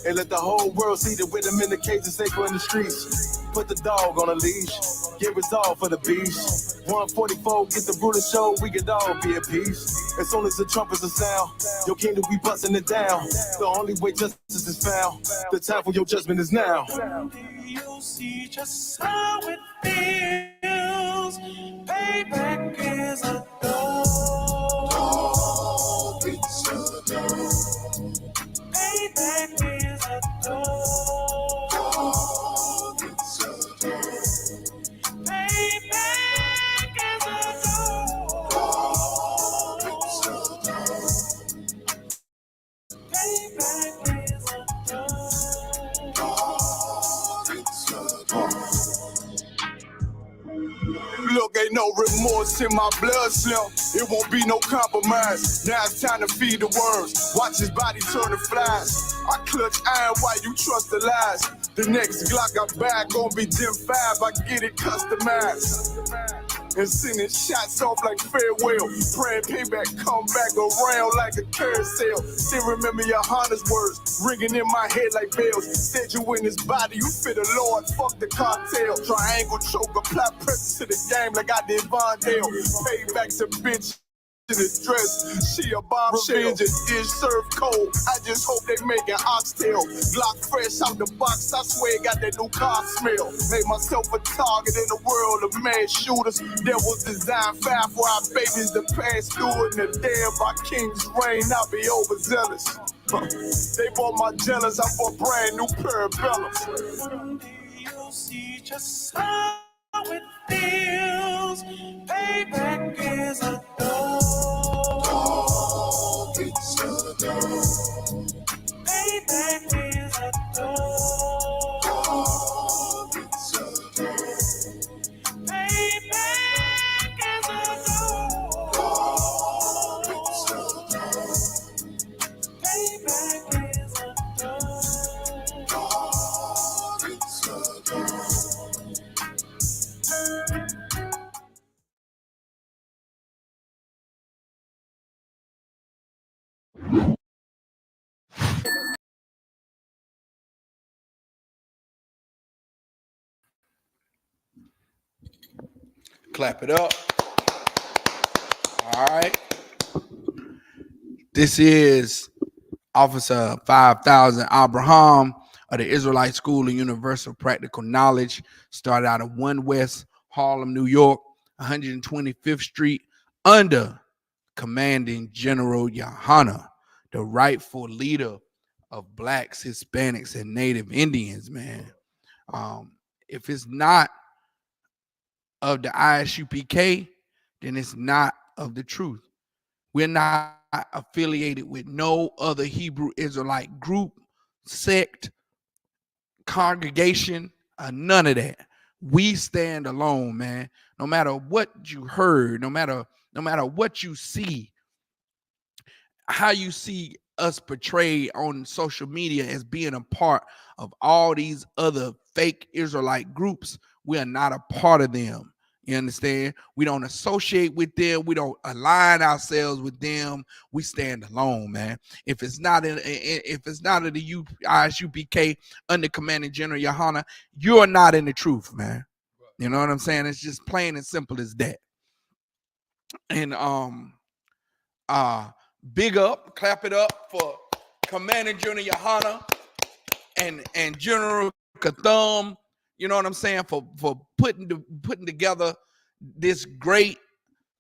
And let the whole world see that with them in the cages, safer in the streets. Put the dog on a leash. Get resolved for the beast. 144, get the ruler show, we could all be at peace. As soon as the trumpets are sound, your kingdom we busting it down. The only way justice is found, the time for your judgment is now. You'll see just how it feels. Payback is a dog. It's a dog. Payback is a dog. It's a dog. Payback is a dog. It's a dog. Payback is a Look, ain't no remorse in my blood slim. It won't be no compromise. Now it's time to feed the worms. Watch his body turn to flies. I clutch iron while you trust the lies. The next Glock I buy gon' be Gen 5. I get it customized. And sending shots off like farewell. Praying payback come back around like a carousel. Still remember your Honda's words ringing in my head like bells. Said you in his body, you fit the Lord, fuck the cartel. Triangle choke, apply pressure to the game like I did Vondale. Payback's a bitch in his dress, she a bombshell. Revenge is served cold. I just hope they make an oxtail. Glock fresh out the box, I swear it got that new car smell. Made myself a target in the world of mad shooters. There was design 5 for our babies to pass through. In the day of our king's reign, I'll be overzealous. They bought my jealous, I bought brand new parabellums. You'll see just how it feels. Payback is a dog. It's a dog. Payback is a dog. It's a dog. Payback is a dog. It's a dog. Payback is a dog. It's a dog. Clap it up. All right. This is Officer 5000 Abraham of the Israelite School of Universal Practical Knowledge. Started out of 1 West Harlem, New York, 125th Street, under Commanding General Yohana, the rightful leader of Blacks, Hispanics, and Native Indians, man. If it's not of the ISUPK, then it's not of the truth. We're not affiliated with no other Hebrew Israelite group, sect, congregation, none of that. We stand alone, man. No matter what you heard, no matter what you see, how you see us portrayed on social media as being a part of all these other fake Israelite groups, we are not a part of them. You understand? We don't associate with them. We don't align ourselves with them. We stand alone, man. If it's not in the ISUPK under Commanding General Yohana, you're not in the truth, man. You know what I'm saying? It's just plain and simple as that. And big up, clap it up for Commanding General Yohana and General Katham. You know what I'm saying? For putting together this great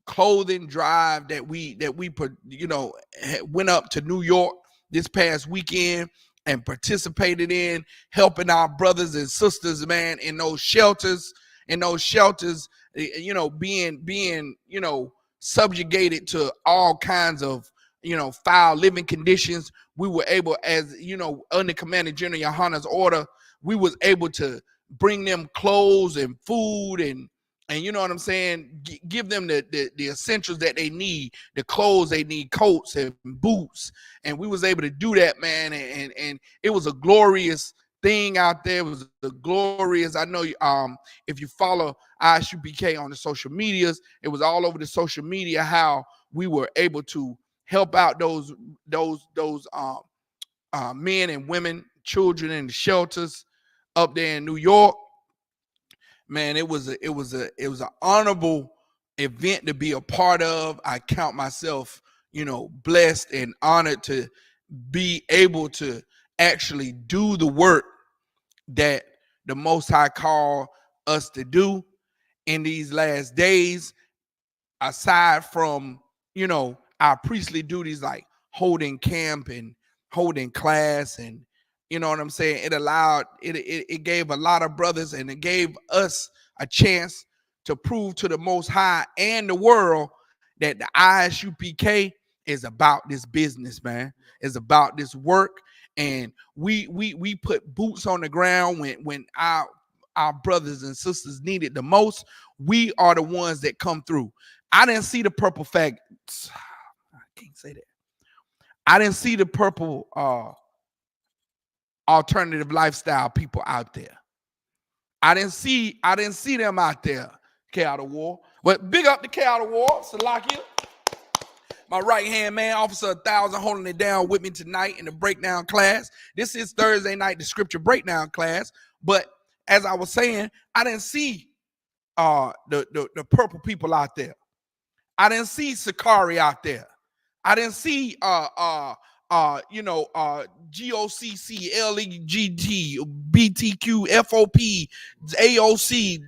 clothing drive that we went up to New York this past weekend and participated in, helping our brothers and sisters, man, in those shelters, being subjugated to all kinds of, foul living conditions. We were able, as under Commander General Yohana's order, we was able to bring them clothes and food and you know what I'm saying, give them the essentials that they need, the clothes they need, coats and boots. And we was able to do that, man. And it was a glorious thing out there. It was a glorious, I know if you follow Isupk on the social medias, it was all over the social media how we were able to help out those men and women, children in the shelters up there in New York. Man, it was an honorable event to be a part of. I count myself, blessed and honored to be able to actually do the work that the Most High called us to do in these last days. Aside from, our priestly duties like holding camp and holding class, and you know what I'm saying, it gave a lot of brothers, and it gave us a chance to prove to the Most High and the world that the Isupk is about this business, man. It's about this work. And we put boots on the ground when our brothers and sisters need it the most. We are the ones that come through. I didn't see the purple faggots. I can't say that. I didn't see the purple alternative lifestyle people out there. I didn't see them out there. K out of war. But big up the K out of war, Salakia. My right hand man, Officer 1000, holding it down with me tonight in the breakdown class. This is Thursday night, the scripture breakdown class. But as I was saying, I didn't see the purple people out there. I didn't see Sakari out there. I didn't see GOCC, LEGT, BTQ, FOP, AOC,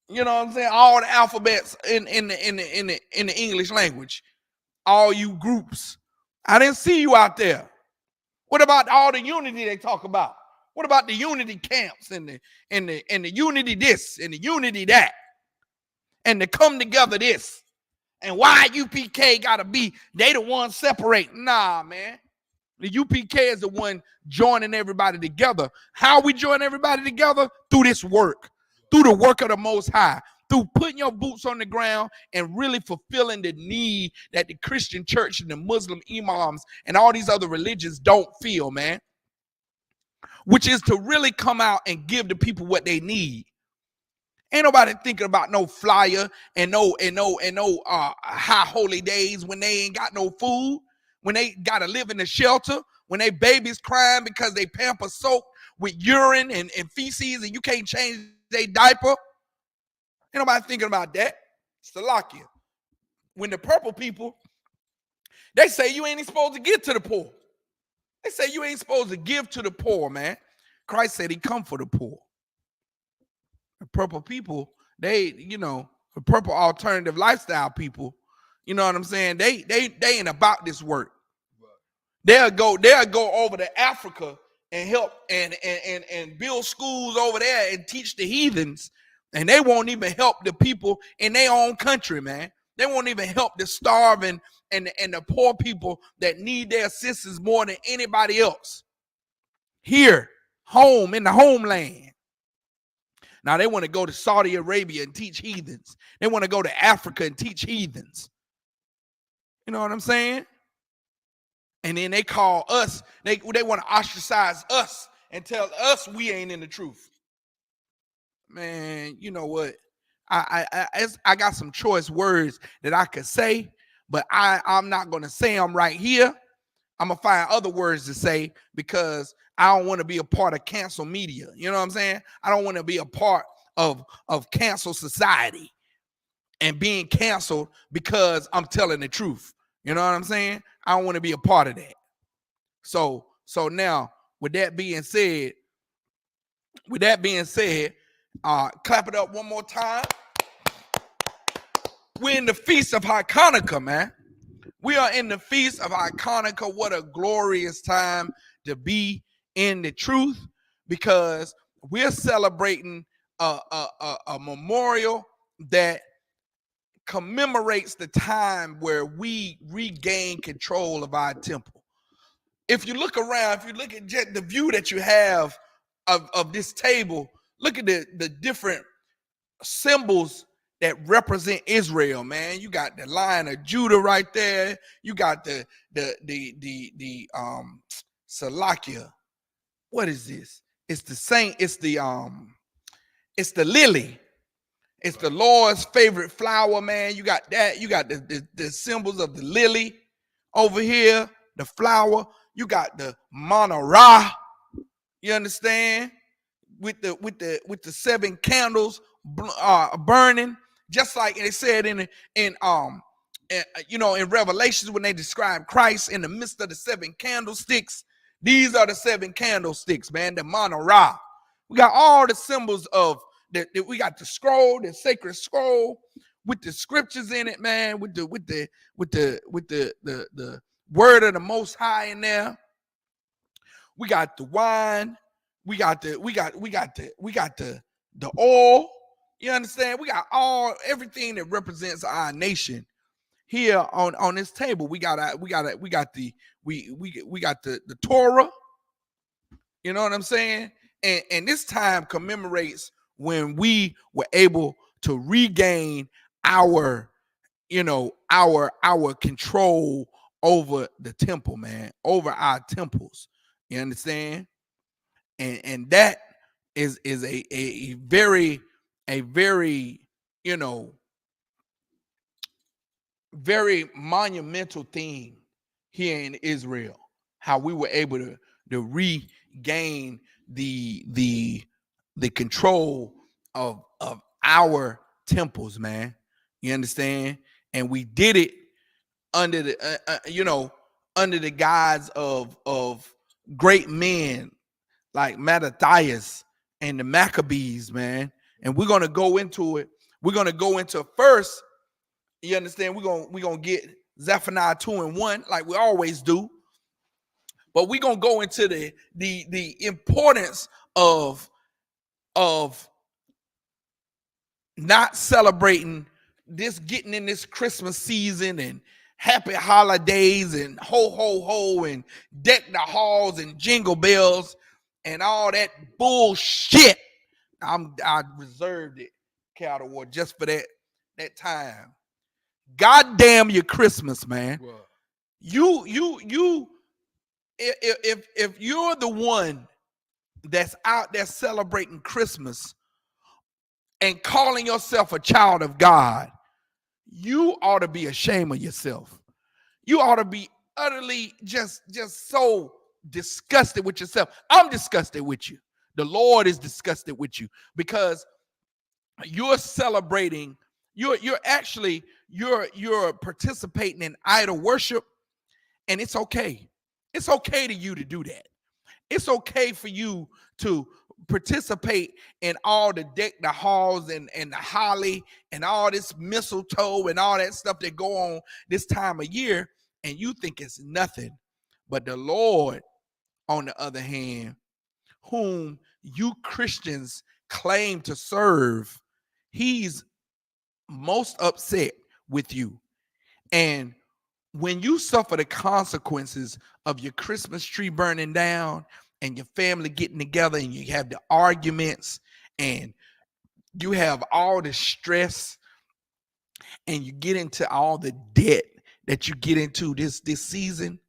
you know what I'm saying? All the alphabets in the English language. All you groups. I didn't see you out there. What about all the unity they talk about? What about the unity camps and the unity this and the unity that? And the come together this. And why UPK gotta be, they the ones separate. Nah, man. The UPK is the one joining everybody together. How we join everybody together? Through this work. Through the work of the Most High. Through putting your boots on the ground and really fulfilling the need that the Christian church and the Muslim imams and all these other religions don't feel, man. Which is to really come out and give the people what they need. Ain't nobody thinking about no flyer and no high holy days when they ain't got no food, when they gotta live in the shelter, when they babies crying because they pamper soaked with urine and feces and you can't change their diaper. Ain't nobody thinking about that. Salakia. When the purple people, they say you ain't supposed to give to the poor. They say you ain't supposed to give to the poor, man. Christ said he come for the poor. The purple people, they, the purple alternative lifestyle people, you know what I'm saying? They ain't about this work. They'll go over to Africa and help and build schools over there and teach the heathens, and they won't even help the people in their own country, man. They won't even help the starving and the poor people that need their assistance more than anybody else. Here, home, in the homeland. Now they want to go to Saudi Arabia and teach heathens. They want to go to Africa and teach heathens. You know what I'm saying? And then they call us, they want to ostracize us and tell us we ain't in the truth. Man, you know what? I got some choice words that I could say, but I'm not going to say them right here. I'm going to find other words to say because I don't want to be a part of cancel media. You know what I'm saying? I don't want to be a part of cancel society and being canceled because I'm telling the truth. You know what I'm saying? I don't want to be a part of that. So now, with that being said, clap it up one more time. We're in the Feast of Hanukkah, man. We are in the Feast of Hanukkah. What a glorious time to be in the truth, because we're celebrating a memorial that commemorates the time where we regain control of our temple. If you look around, if you look at just the view that you have of this table, look at the different symbols that represent Israel, man. You got the Lion of Judah right there. You got the Salakia. What is this? It's the saint. It's the lily. It's the Lord's favorite flower, man. You got that. You got the symbols of the lily over here, the flower. You got the menorah. You understand? With the 7 candles burning, just like it said in Revelations when they describe Christ in the midst of the 7 candlesticks. These are the 7 candlesticks, man. The menorah. We got all the symbols of that. We got the scroll, the sacred scroll, with the scriptures in it, man. With the word of the Most High in there. We got the wine. We got the oil. You understand? We got everything that represents our nation here on this table. We got the Torah. You know what I'm saying? And this time commemorates when we were able to regain our control over the temple, man, over our temples. You understand? And that is a very very monumental thing here in Israel. How we were able to regain the control of our temples, man. You understand? And we did it under the under the guise of great men like Mattathias and the Maccabees, man. And we're gonna go into it. We're gonna go into first. You understand? We're gonna get Zephaniah 2 and 1, like we always do. But we're gonna go into the importance of not celebrating this, getting in this Christmas season and happy holidays and ho ho ho and deck the halls and jingle bells and all that bullshit. I reserved it, Cattle War, just for that time. God damn your Christmas, man. Well, if you're the one that's out there celebrating Christmas and calling yourself a child of God, you ought to be ashamed of yourself. You ought to be utterly just so disgusted with yourself. I'm disgusted with you. The Lord is disgusted with you because you're celebrating. You're participating in idol worship, and it's okay. It's okay to you to do that. It's okay for you to participate in all the halls and the holly and all this mistletoe and all that stuff that go on this time of year, and you think it's nothing. But the Lord, on the other hand, whom you Christians claim to serve, he's most upset with you. And when you suffer the consequences of your Christmas tree burning down and your family getting together and you have the arguments and you have all the stress and you get into all the debt that you get into this season,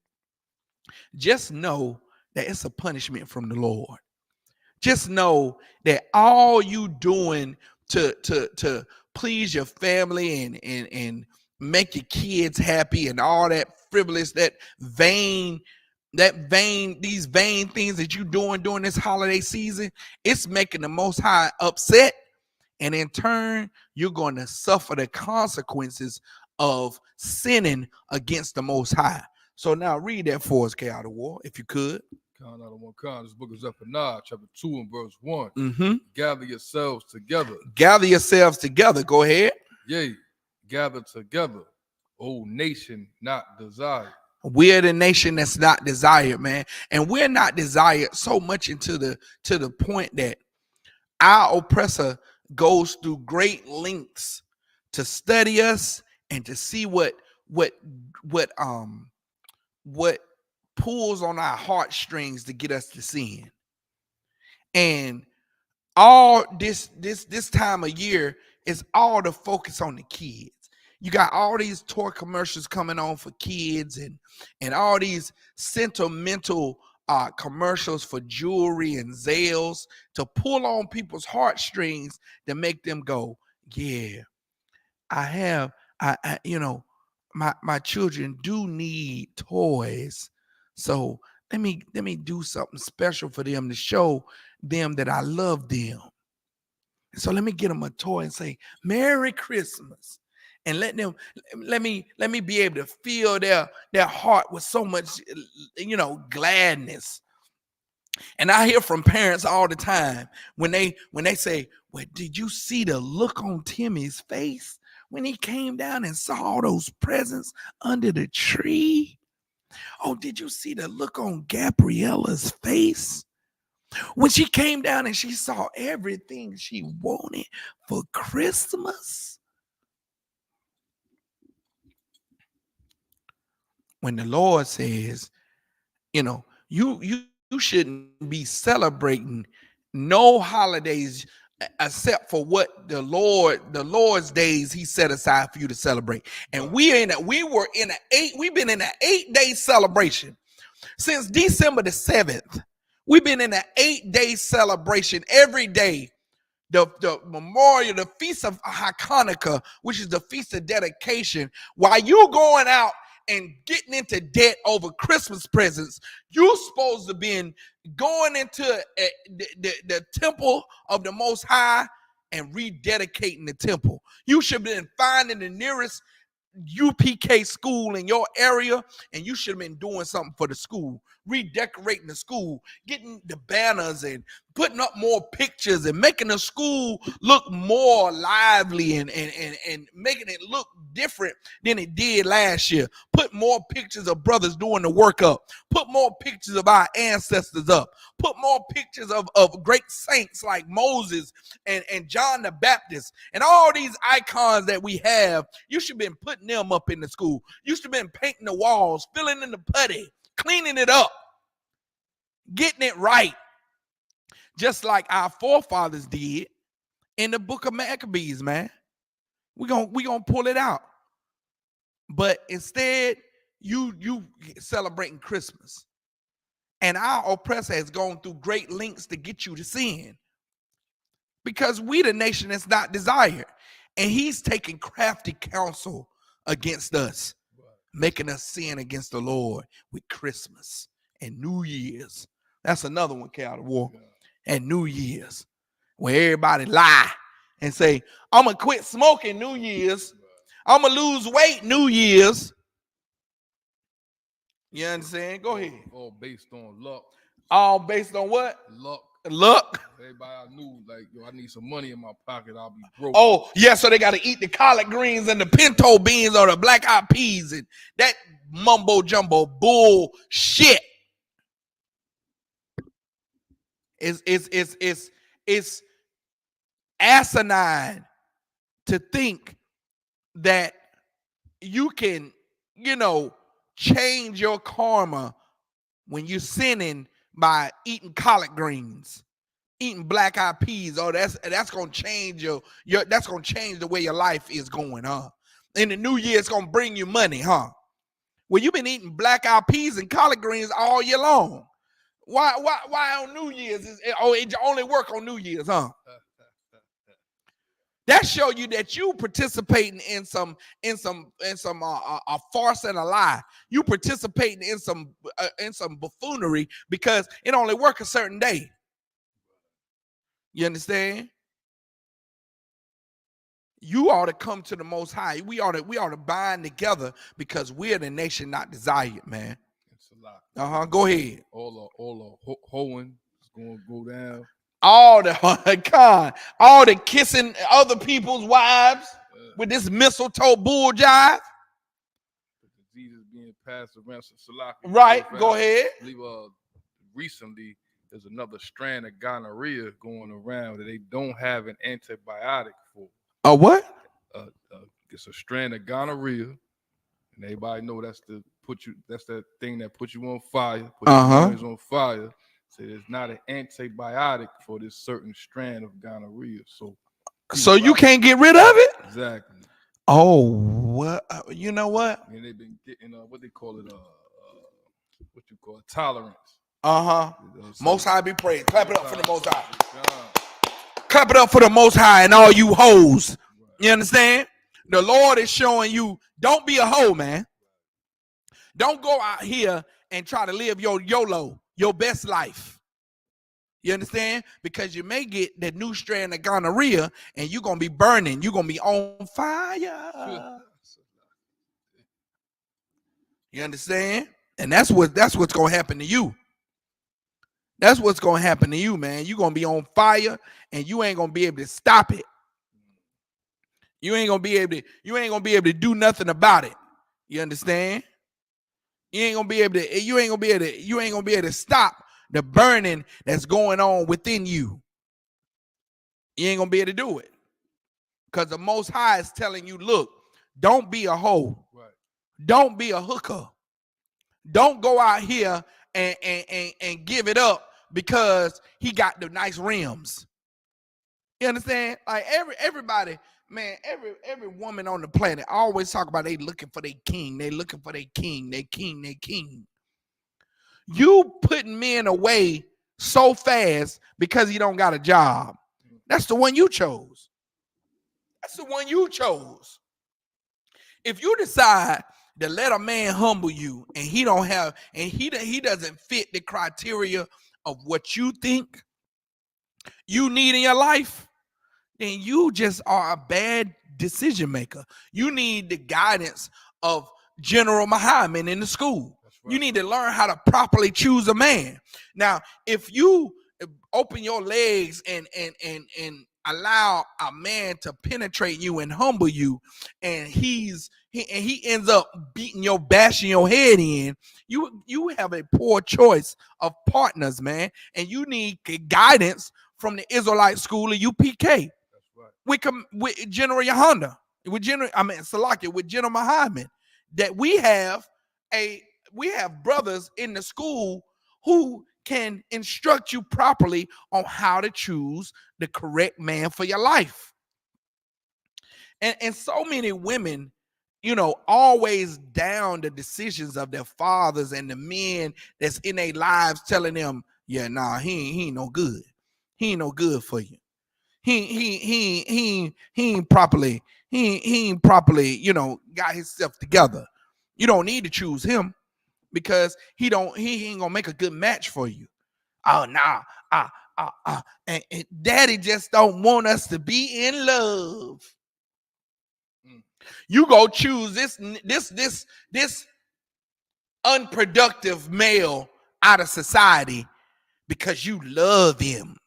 just know that it's a punishment from the Lord. Just know that all you doing to please your family and make your kids happy and all that frivolous, these vain things that you doing during this holiday season, it's making the Most High upset. And in turn, you're going to suffer the consequences of sinning against the Most High. So now read that for us, Chaotic War, if you could. Count out of one kind. This book is Zephaniah, chapter 2 and verse 1. Mm-hmm. Gather yourselves together. Gather yourselves together. Go ahead. Yea, gather together, O nation not desired. We're the nation that's not desired, man. And we're not desired so much to the point that our oppressor goes through great lengths to study us and to see what pulls on our heartstrings to get us to sin. And all this time of year is all the focus on the kids. You got all these toy commercials coming on for kids and all these sentimental commercials for jewelry and Zales to pull on people's heartstrings to make them go, yeah, I my children do need toys. So let me do something special for them to show them that I love them. So let me get them a toy and say, Merry Christmas. And let me be able to fill their heart with so much, gladness. And I hear from parents all the time when they say, well, did you see the look on Timmy's face when he came down and saw all those presents under the tree? Oh, did you see the look on Gabriella's face when she came down and she saw everything she wanted for Christmas? When the Lord says, you shouldn't be celebrating no holidays except for what the Lord's days he set aside for you to celebrate. And we've been in an 8-day celebration since December the 7th. We've been in an 8-day celebration every day. The memorial, the feast of Hanukkah, which is the feast of dedication, while you going out and getting into debt over Christmas presents, you're supposed to be going into the temple of the Most High and rededicating the temple. You should have been finding the nearest UPK school in your area, and you should have been doing something for the school, redecorating the school, getting the banners and putting up more pictures and making the school look more lively and making it look different than it did last year. Put more pictures of brothers doing the work up. Put more pictures of our ancestors up. Put more pictures of great saints like Moses and John the Baptist and all these icons that we have. You should have been putting them up in the school. You should have been painting the walls, filling in the putty, cleaning it up, getting it right, just like our forefathers did in the book of Maccabees, man. We're gonna pull it out. But instead, you celebrating Christmas. And our oppressor has gone through great lengths to get you to sin. Because we the nation that's not desired. And he's taking crafty counsel against us, making us sin against the Lord with Christmas and New Year's. That's another one, Cal, the war. And New Year's, where everybody lie and say, I'm going to quit smoking New Year's. I'm going to lose weight New Year's. You understand? Go ahead. All based on luck. All based on what? Luck. Luck. Everybody I knew, like, yo, I need some money in my pocket. I'll be broke. Oh, yeah, so they got to eat the collard greens and the pinto beans or the black eyed peas and that mumbo jumbo bullshit. It's asinine to think that you can, change your karma when you're sinning by eating collard greens, eating black eyed peas. Oh, that's gonna change that's gonna change the way your life is going, huh? In the new year, it's gonna bring you money, huh? Well, you've been eating black eyed peas and collard greens all year long. Why on New Year's? It only work on New Year's, huh? That show you that you participating in some a farce and a lie. You participating in some buffoonery because it only work a certain day. You understand? You ought to come to the Most High. We ought to bind together because we're the nation not desired, man. It's a lot. Go ahead. All the hoeing is going to go down. All the kissing other people's wives with this mistletoe bull jive. Jesus being passed around Salaki. Right, go ahead. I believe recently there's another strand of gonorrhea going around that they don't have an antibiotic for. A what? it's a strand of gonorrhea, and everybody know that's that thing that puts you on fire, put your lungs on fire. So there's not an antibiotic for this certain strand of gonorrhea. So you can't get rid of it? Exactly. Oh, what? You know what? I mean, they've been getting what they call it, what you call it, tolerance. Most High be praised. Clap it up for the Most High. Clap it up for the Most High and all you hoes. You understand? The Lord is showing you, don't be a hoe, man. Don't go out here and try to live your YOLO, your best life. You understand? Because you may get that new strand of gonorrhea and you're going to be burning. You're going to be on fire. You understand? And that's what's going to happen to you. That's what's going to happen to you, man. You're going to be on fire and you ain't going to be able to stop it. You ain't going to be able to do nothing about it. You understand? You ain't going to be able to stop the burning that's going on within you. You ain't going to be able to do it. Because the Most High is telling you, look, don't be a hoe. Right. Don't be a hooker. Don't go out here and give it up because he got the nice rims. You understand? Like everybody, man, every woman on the planet always talk about they looking for their king. They looking for their king, their king, their king. You putting men away so fast because he don't got a job. That's the one you chose. That's the one you chose. If you decide to let a man humble you and he doesn't fit the criteria of what you think you need in your life, then you just are a bad decision maker. You need the guidance of General Muhammad in the school. Right. You need to learn how to properly choose a man. Now, if you open your legs and allow a man to penetrate you and humble you, and he ends up bashing your head in, you have a poor choice of partners, man, and you need guidance from the Israelite school of UPK. With General Honda, with General Muhammad, that we have brothers in the school who can instruct you properly on how to choose the correct man for your life. And so many women, always down the decisions of their fathers and the men that's in their lives telling them, yeah, nah, he ain't no good. He ain't no good for you. He ain't properly, got himself together. You don't need to choose him because he ain't gonna make a good match for you. Oh, nah, and daddy just don't want us to be in love. You go choose this unproductive male out of society because you love him.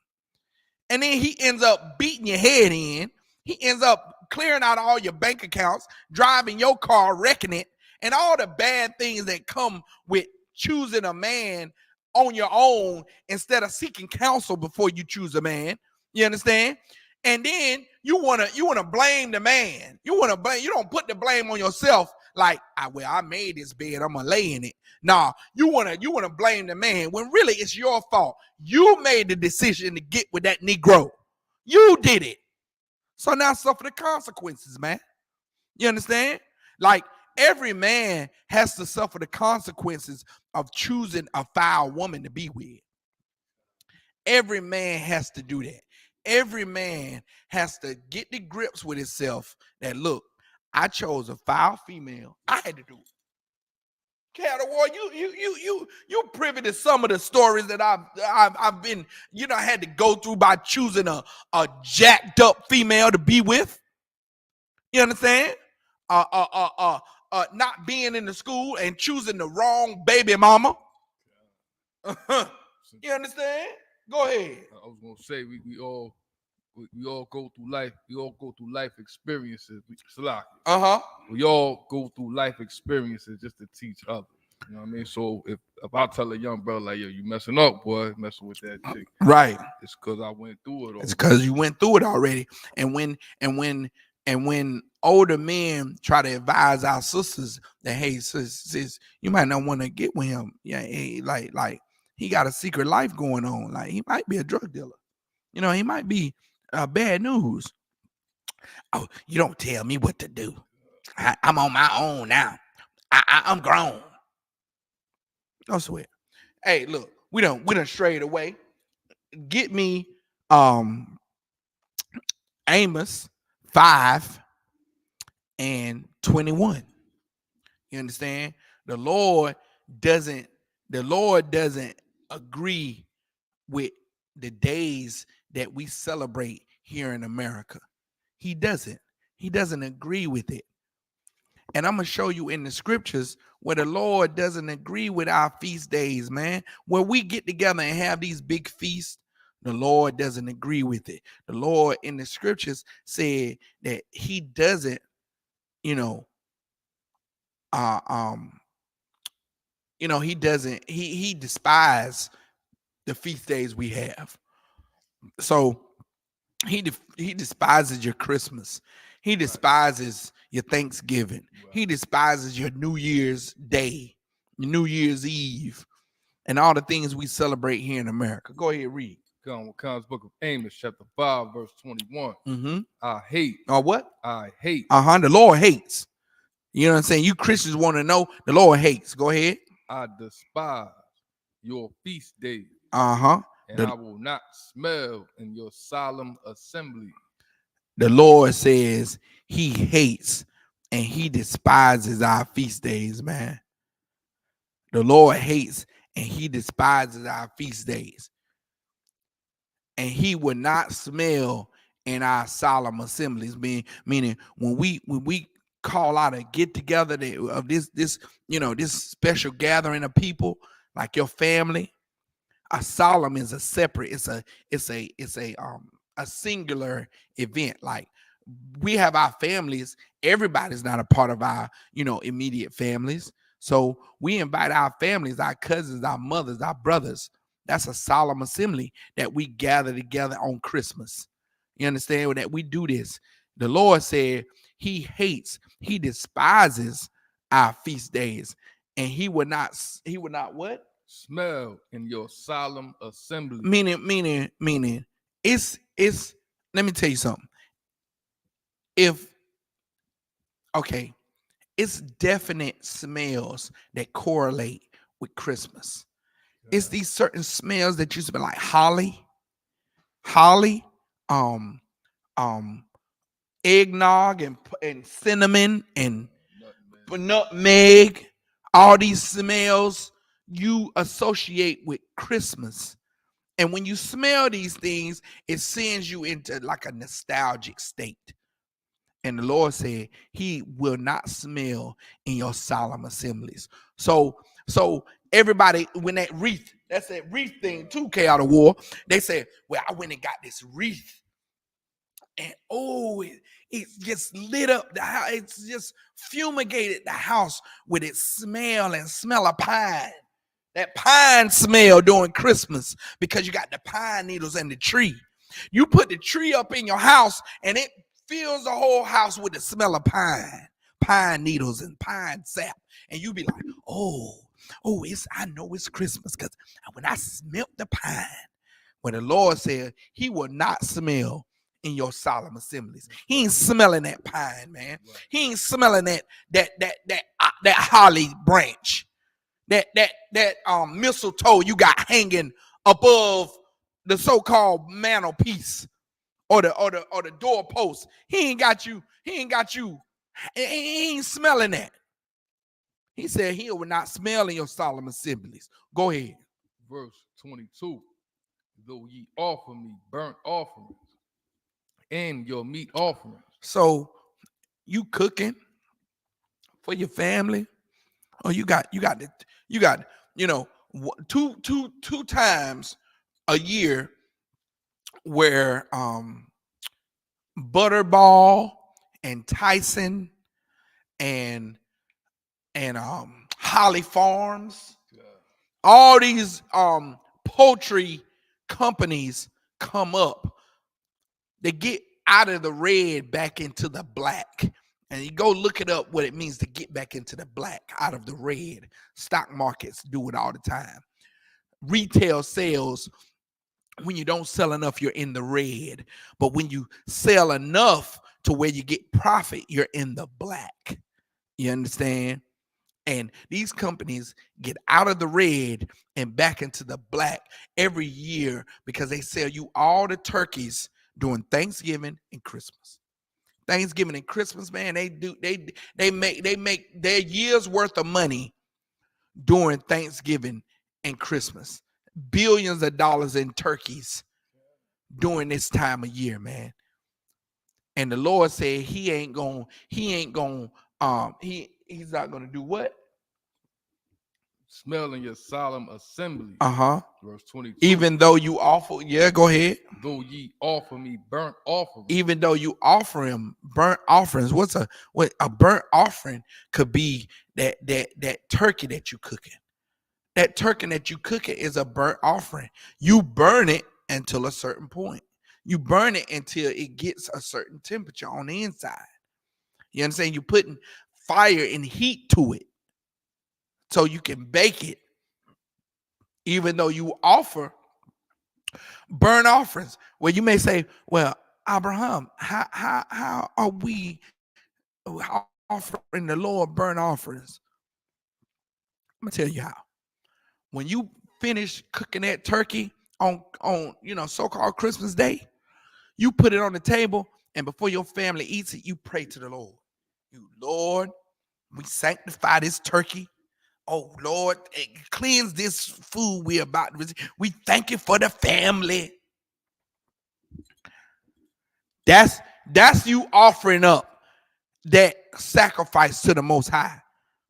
And then he ends up beating your head in. He ends up clearing out all your bank accounts, driving your car, wrecking it, and all the bad things that come with choosing a man on your own instead of seeking counsel before you choose a man. You understand? And then you wanna blame the man. You don't put the blame on yourself like, I made this bed, I'm gonna lay in it. Nah, you wanna blame the man when really it's your fault. You made the decision to get with that Negro. You did it. So now suffer the consequences, man. You understand? Like every man has to suffer the consequences of choosing a foul woman to be with. Every man has to do that. Every man has to get the grips with himself that, look, I chose a foul female. I had to do it. Cattle War, you privy to some of the stories that I've been, I had to go through by choosing a jacked up female to be with. You understand? Not being in the school and choosing the wrong baby mama. You understand? Go ahead. I was gonna say we all go through life. We all go through life experiences. We all go through life experiences just to teach others. You know what I mean? So if I tell a young brother like, yo, you messing up, boy, messing with that chick, right? It's because I went through it. It's because you went through it already. And when older men try to advise our sisters that, hey, sis, you might not want to get with him. Yeah, hey, like he got a secret life going on. Like he might be a drug dealer. You know, he might be bad news. Oh, you don't tell me what to do. I'm on my own now. I'm grown. No sweat. Hey, look, we done strayed away. Get me Amos 5:21. You understand? The Lord doesn't agree with the days that we celebrate here in America. He doesn't agree with it. And I'm going to show you in the scriptures where the Lord doesn't agree with our feast days, man. Where we get together and have these big feasts, the Lord doesn't agree with it. The Lord in the scriptures said that he doesn't, he doesn't, he despises the feast days we have. So he despises your Christmas. He despises your Thanksgiving. He despises your New Year's Day, New Year's Eve, and all the things we celebrate here in America. Go ahead, read. Comes book of Amos, chapter 5, verse 21. Mm-hmm. I hate. What? I hate. The Lord hates. You know what I'm saying? You Christians want to know the Lord hates. Go ahead. I despise your feast days. And I will not smell in your solemn assembly. The Lord says he hates and he despises our feast days, man. The Lord hates and he despises our feast days. And he will not smell in our solemn assemblies, meaning when we call out a get together of this special gathering of people like your family. A solemn is a separate, it's a singular event. Like we have our families, everybody's not a part of our immediate families. So we invite our families, our cousins, our mothers, our brothers. That's a solemn assembly that we gather together on Christmas. You understand that we do this? The Lord said he hates, he despises our feast days, and he would not what? Smell in your solemn assembly. Meaning it's let me tell you something. It's definite smells that correlate with Christmas. Yeah. It's these certain smells that used to be like holly, eggnog and cinnamon and nutmeg. All these smells you associate with Christmas. And when you smell these things, it sends you into like a nostalgic state. And the Lord said he will not smell in your solemn assemblies. So everybody, when that's that wreath thing too, Chaotic War, they said, well, I went and got this wreath. And it just lit up the house. It's just fumigated the house with its smell and smell of pine. That pine smell during Christmas, because you got the pine needles in the tree. You put the tree up in your house and it fills the whole house with the smell of pine needles and pine sap. And you be like, I know it's Christmas because when I smelt the pine, when the Lord said he will not smell in your solemn assemblies. He ain't smelling that pine, man. He ain't smelling that holly branch. That mistletoe you got hanging above the so-called mantelpiece or the doorpost. He ain't smelling that. He said he will not smell in your solemn assemblies. Go ahead. Verse 22. Though ye offer me burnt offerings and your meat offerings. So you cooking for your family, or you got two times a year where Butterball and Tyson and Holly Farms, all these poultry companies come up. They get out of the red back into the black, And you go look it up what it means to get back into the black out of the red. Stock markets do it all the time. Retail sales, when you don't sell enough, you're in the red. But when you sell enough to where you get profit, you're in the black. You understand? And these companies get out of the red and back into the black every year because they sell you all the turkeys during Thanksgiving and Christmas. Thanksgiving and Christmas, man, they make their year's worth of money during Thanksgiving and Christmas. Billions of dollars in turkeys during this time of year, man. And the Lord said he's not gonna do what? Smelling your solemn assembly. Verse 22. Even though you offer, go ahead. Though ye offer me burnt offerings. Even though you offer him burnt offerings. What a burnt offering could be that turkey that you cooking. That turkey that you cooking is a burnt offering. You burn it until a certain point. You burn it until it gets a certain temperature on the inside. You understand? You're putting fire and heat to it so you can bake it. Even though you offer burnt offerings, well, you may say, well, Abraham, how are we offering the Lord burnt offerings? I'm gonna tell you how. When you finish cooking that turkey on so-called Christmas Day, you put it on the table, and before your family eats it, you pray to the Lord. Lord, we sanctify this turkey. Oh, Lord, cleanse this food we're about to receive. We thank you for the family. That's you offering up that sacrifice to the Most High.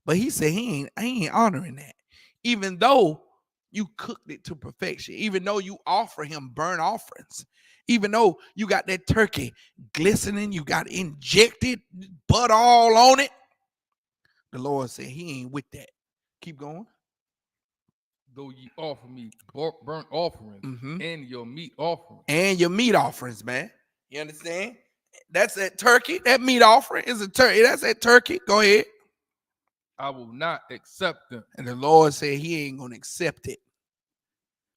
But he said he ain't honoring that. Even though you cooked it to perfection, even though you offer him burnt offerings, even though you got that turkey glistening, you got injected butter all on it, the Lord said he ain't with that. Keep going. Though ye offer me burnt offerings and your meat offerings. And your meat offerings, man. You understand? That's that turkey. That meat offering is a turkey. That's that turkey. Go ahead. I will not accept them. And the Lord said he ain't going to accept it.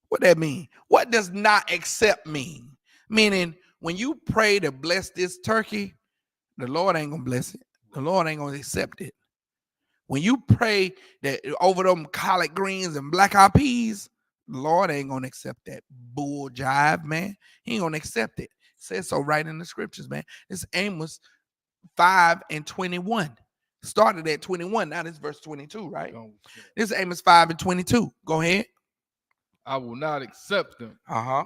What that mean? What does not accept mean? Meaning, when you pray to bless this turkey, the Lord ain't going to bless it. The Lord ain't going to accept it. When you pray that over them collard greens and black eyed peas, the Lord ain't going to accept that bull jive, man. He ain't going to accept it. It says so right in the scriptures, man. It's Amos 5:21. Started at 21. Now this verse 22, right? This is Amos 5:22. Go ahead. I will not accept them.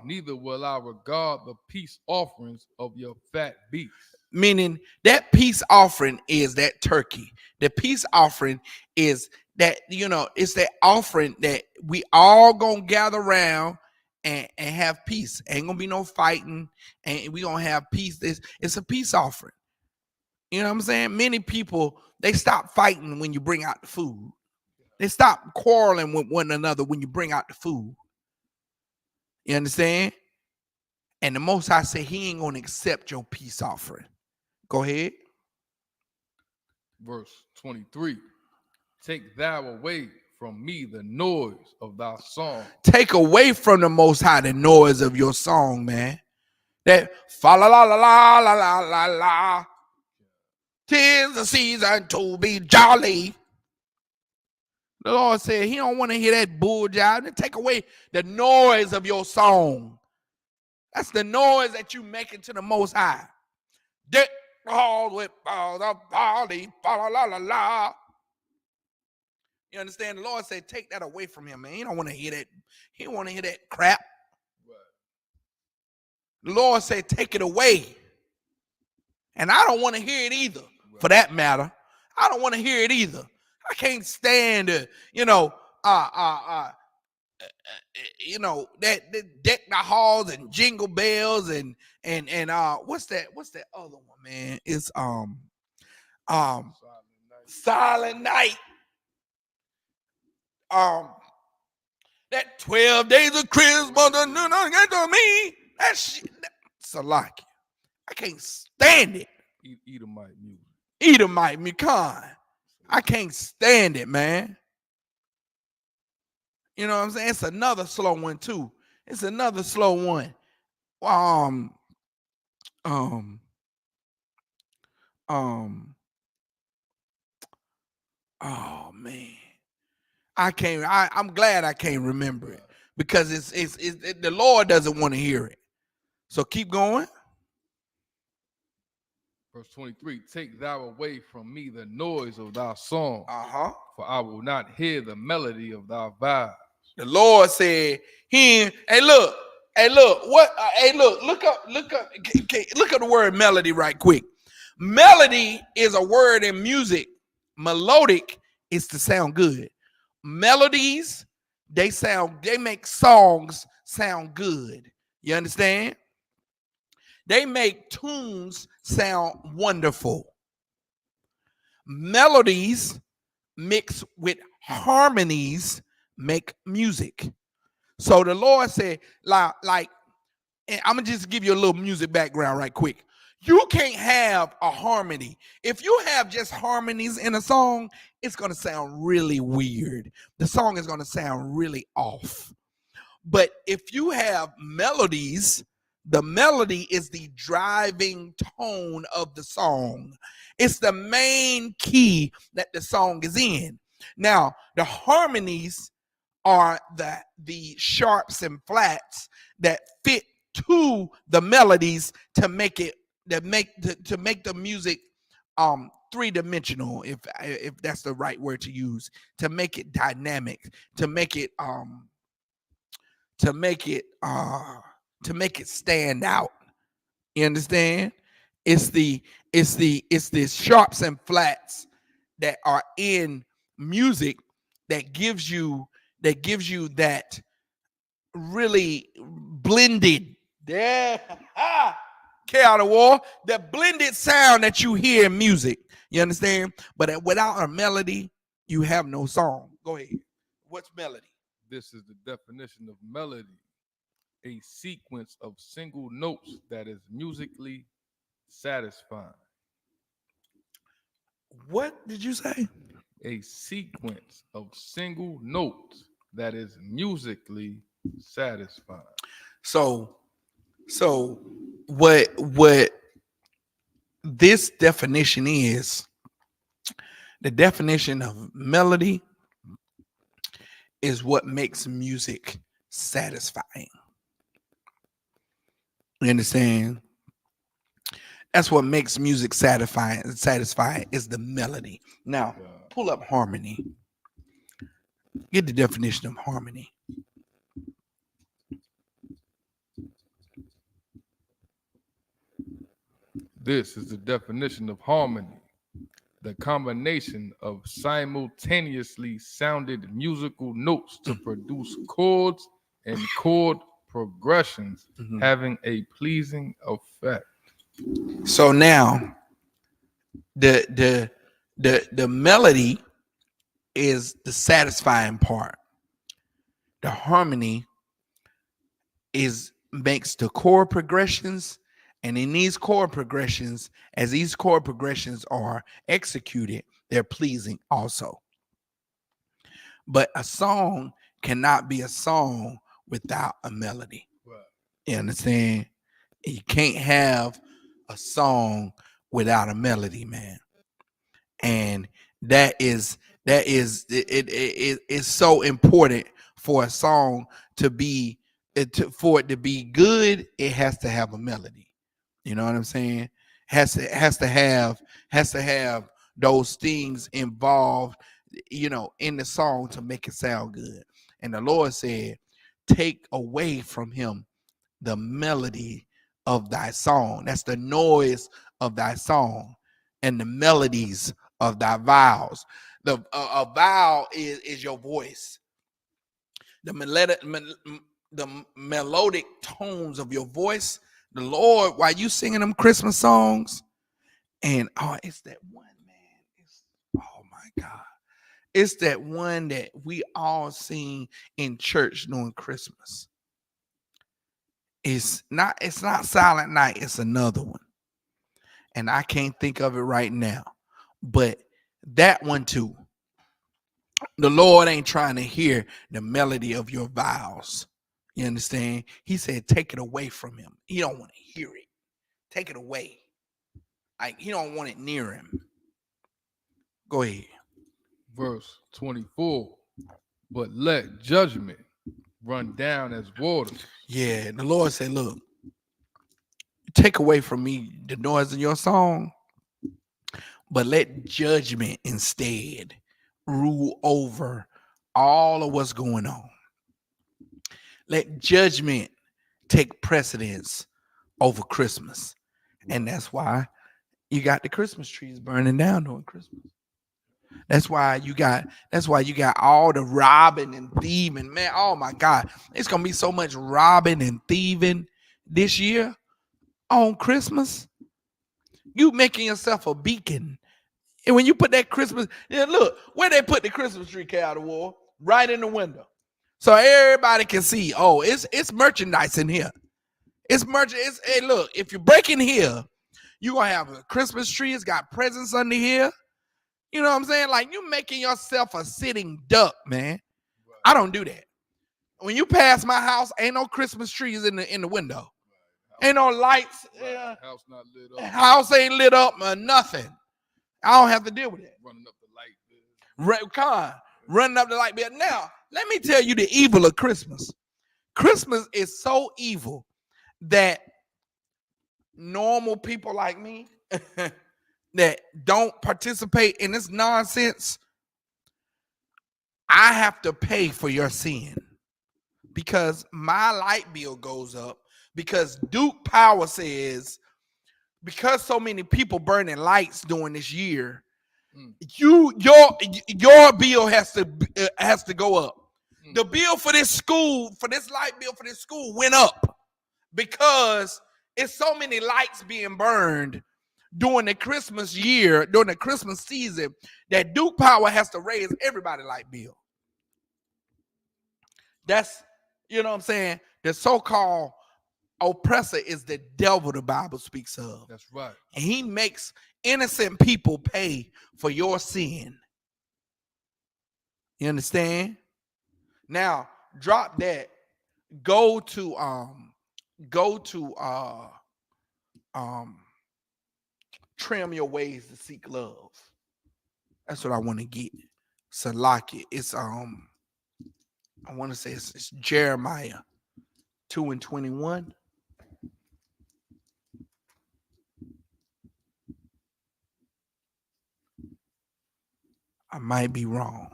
Neither will I regard the peace offerings of your fat beasts. Meaning that peace offering is that turkey. The peace offering is that, it's that offering that we all gonna gather around and have peace. Ain't gonna be no fighting, and we gonna have peace. It's a peace offering. You know what I'm saying? Many people, they stop fighting when you bring out the food. They stop quarreling with one another when you bring out the food. You understand? And the Most High said he ain't gonna accept your peace offering. Go ahead. Verse 23. Take thou away from me the noise of thy song. Take away from the Most High the noise of your song, man. That fa la la la la la la la la. 'Tis the season to be jolly. The Lord said he don't want to hear that bull jive. Take away the noise of your song. That's the noise that you making to the Most High. Deck the halls with balls of barley, fa la la la la. You understand? The Lord said, take that away from him, man. He don't want to hear that. He don't want to hear that crap. The Lord said, take it away. And I don't want to hear it either, for that matter. I don't want to hear it either. I can't stand that deck the halls and jingle bells and what's that other one, man? It's Silent Night. That 12 days of Christmas, to me. That shit, Salaki. I can't stand it. Edomite music. Edomite Mikan. I can't stand it, man. You know what I'm saying? It's another slow one too. It's another slow one. Um, um, oh man. I'm glad I can't remember it because the Lord doesn't want to hear it. So keep going. Verse 23, take thou away from me the noise of thy song, for I will not hear the melody of thy vows. The Lord said, hey, look, look up the word melody right quick. Melody is a word in music. Melodic is to sound good. Melodies, they make songs sound good. You understand? They make tunes sound wonderful. Melodies mixed with harmonies make music. So the Lord said, like, and I'm gonna just give you a little music background right quick. You can't have a harmony. If you have just harmonies in a song, it's gonna sound really weird. The song is gonna sound really off. But if you have melodies, the melody is the driving tone of the song. It's the main key that the song is in. Now, the harmonies are the sharps and flats that fit to the melodies to make the music three-dimensional, if that's the right word to use, to make it dynamic, to make it stand out. You understand? It's the sharps and flats that are in music that gives you that really blended, K out of war, the blended sound that you hear in music. You understand? But without a melody, you have no song. Go ahead. What's melody? This is the definition of melody: a sequence of single notes that is musically satisfying. What did you say? A sequence of single notes that is musically satisfying. So what this definition is, the definition of melody is what makes music satisfying. You understand? That's what makes music satisfying is the melody. Now, pull up harmony. Get the definition of harmony. This is the definition of harmony: the combination of simultaneously sounded musical notes to produce chords and chord progressions having a pleasing effect. So now the melody is the satisfying part. The harmony makes the chord progressions, and in these chord progressions, as these chord progressions are executed, they're pleasing also. But a song cannot be a song without a melody. Right. You understand? You can't have a song without a melody, man. And that is so important for a song to be for it to be good. It has to have a melody. You know what I'm saying? Has to have those things involved, you know, in the song to make it sound good. And the Lord said, take away from him the melody of thy song. That's the noise of thy song and the melodies of thy vows. A vow is your voice. The melodic tones of your voice. The Lord, while you singing them Christmas songs, and it's that one, man. Oh my God. It's that one that we all sing in church during Christmas. It's not Silent Night, it's another one. And I can't think of it right now. But that one too, the Lord ain't trying to hear the melody of your vows. You understand? He said, take it away from him. He don't want to hear it. Take it away. Like he don't want it near him. Go ahead. Verse 24. But let judgment run down as waters. Yeah, the Lord said, look, take away from me the noise of your song, but let judgment instead rule over all of what's going on. Let judgment take precedence over Christmas. And that's why you got the Christmas trees burning down during Christmas. That's why you got all the robbing and thieving. Man, oh my God. It's gonna be so much robbing and thieving this year on Christmas. You making yourself a beacon. And when you put that Christmas, look, where they put the Christmas tree, Cal War, right in the window. So everybody can see, oh, it's merchandise in here. It's merchandise. Hey, look, if you break in here, you're gonna have a Christmas tree. It's got presents under here. You know what I'm saying? Like you making yourself a sitting duck, man. I don't do that. When you pass my house, ain't no Christmas trees in the window. Ain't no lights. House not lit up. House ain't lit up or nothing. I don't have to deal with that. Running up the light. Running up the light bill. Now, let me tell you the evil of Christmas. Christmas is so evil that normal people like me that don't participate in this nonsense, I have to pay for your sin because my light bill goes up because Duke Power says because so many people burning lights during this year, your bill has to go up. The bill for this school, for this light bill for this school went up because it's so many lights being burned during the Christmas year, during the Christmas season, that Duke Power has to raise everybody's light bill. That's, you know what I'm saying? The so-called oppressor is the devil the Bible speaks of. That's right. And he makes innocent people pay for your sin. You understand? Now, drop that. Go to trim your ways to seek love. That's what I want to get. Salaki. It's I want to say it's Jeremiah 2:21. I might be wrong.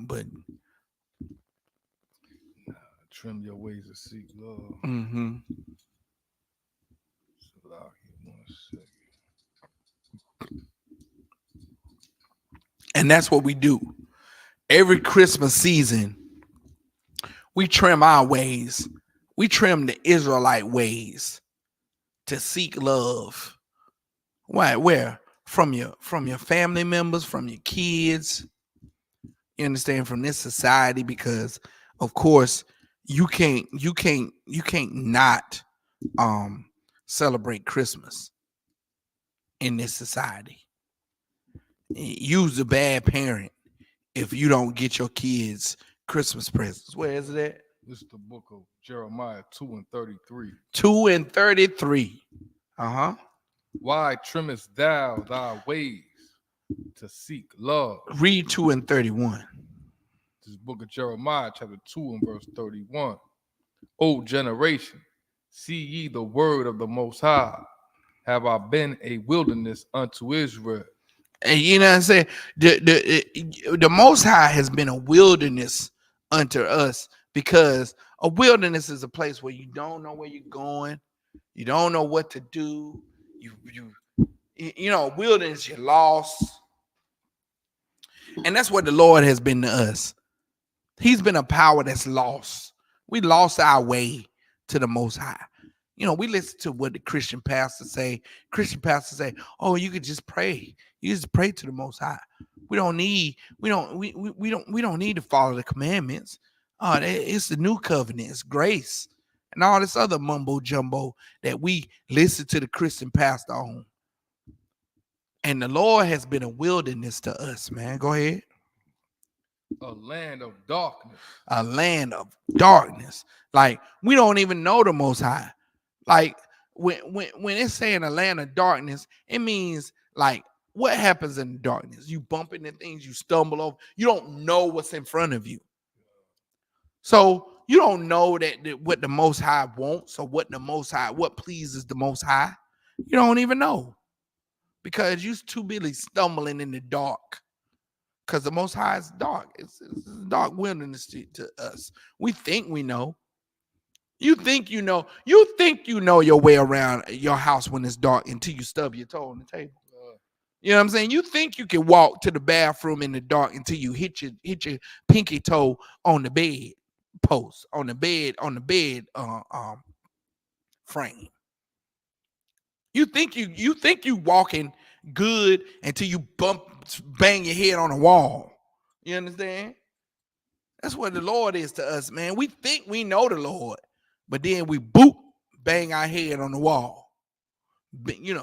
But trim your ways to seek love. Mm-hmm. And that's what we do. Every Christmas season, we trim our ways. We trim the Israelite ways to seek love. Why? Where? From your family members, from your kids. You understand? From this society, because of course you can't not celebrate Christmas in this society. You's a bad parent if you don't get your kids Christmas presents. Where is it at? This is the book of Jeremiah 2:33. 2:33. Why trimmest thou thy ways to seek love? Read 2:31. This book of Jeremiah, chapter 2 and verse 31. O generation, see ye the word of the Most High. Have I been a wilderness unto Israel? And you know what I'm saying? The Most High has been a wilderness unto us, because a wilderness is a place where you don't know where you're going, you don't know what to do. You know, wilderness, you're lost. And that's what the Lord has been to us. He's been a power that's lost. We lost our way to the Most High. You know, we listen to what the Christian pastors say. Christian pastors say, "Oh, you could just pray. You just pray to the Most High. We don't need to follow the commandments. Oh, it's the new covenant. It's grace. and all this other mumbo jumbo that we listen to the Christian pastor on. And the Lord has been a wilderness to us, man. Go ahead. A land of darkness. A land of darkness. Like, we don't even know the Most High. Like, when it's saying a land of darkness, it means, like, what happens in the darkness? You bump into things, you stumble over. You don't know what's in front of you. So you don't know that what the Most High wants or what pleases the Most High. You don't even know. Because you're too busy stumbling in the dark. Because the Most High is dark. It's dark wilderness to us. We think we know. You think you know. You think you know your way around your house when it's dark until you stub your toe on the table. You know what I'm saying? You think you can walk to the bathroom in the dark until you hit your pinky toe on the bed post, on the bed frame. You think you walking good until you bang your head on a wall. You understand? That's what the Lord is to us, man. We think we know the Lord, but then we bang our head on the wall.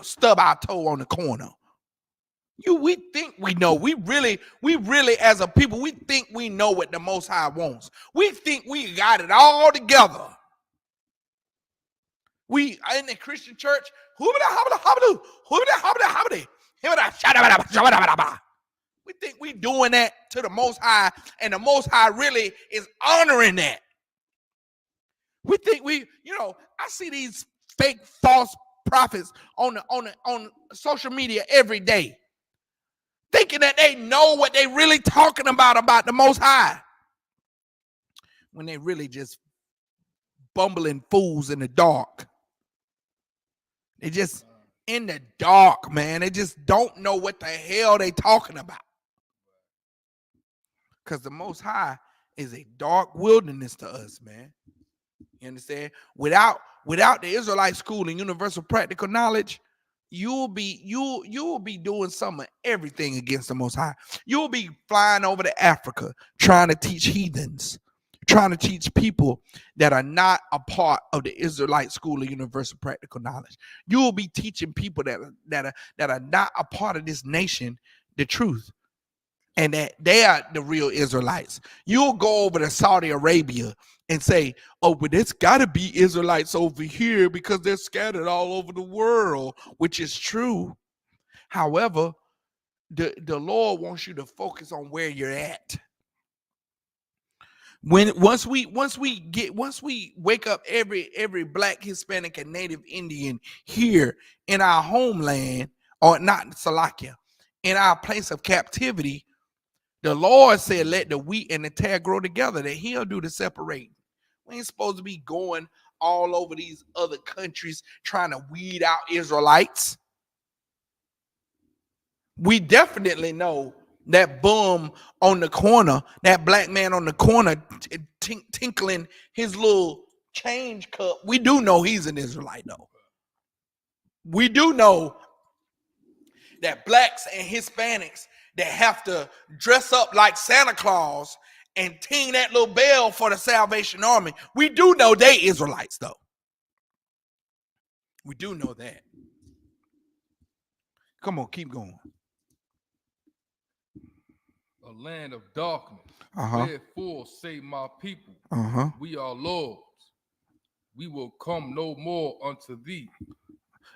Stub our toe on the corner. We think we know. We really, as a people, we think we know what the Most High wants. We think we got it all together. We in the Christian church, we think we doing that to the Most High, and the Most High really is honoring that. We think I see these fake false prophets on social media every day, thinking that they know what they really talking about the Most High, when they really just bumbling fools in the dark. They just in the dark, man. They just don't know what the hell they talking about. Because the Most High is a dark wilderness to us, man. You understand? Without the Israelite school and universal practical knowledge, you will be doing some of everything against the Most High. You'll be flying over to Africa trying to teach heathens, trying to teach people that are not a part of the Israelite school of universal practical knowledge. You will be teaching people that are not a part of this nation the truth, and that they are the real Israelites. You'll go over to Saudi Arabia and say, oh, but there's got to be Israelites over here because they're scattered all over the world, which is true. However, the Lord wants you to focus on where you're at. Once we wake up every Black, Hispanic, and Native Indian here in our homeland, or not Salakia, in our place of captivity, the Lord said, let the wheat and the tare grow together, that He'll do the separating. We ain't supposed to be going all over these other countries trying to weed out Israelites. We definitely know that bum on the corner, that black man on the corner tinkling his little change cup. We do know he's an Israelite, though. We do know that blacks and Hispanics that have to dress up like Santa Claus and ting that little bell for the Salvation Army. We do know they Israelites, though. We do know that. Come on, keep going. A land of darkness. Therefore say my people, we are lords. We will come no more unto thee.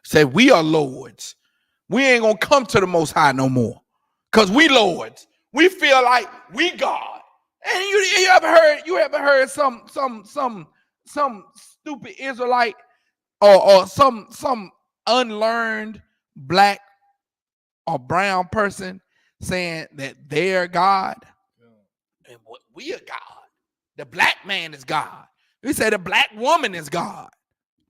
Say we are lords. We ain't gonna come to the Most High no more, because we lords. We feel like we God. And you ever heard some stupid Israelite or some unlearned black or brown person saying that they're God? And we are God. The black man is God. We say the black woman is God.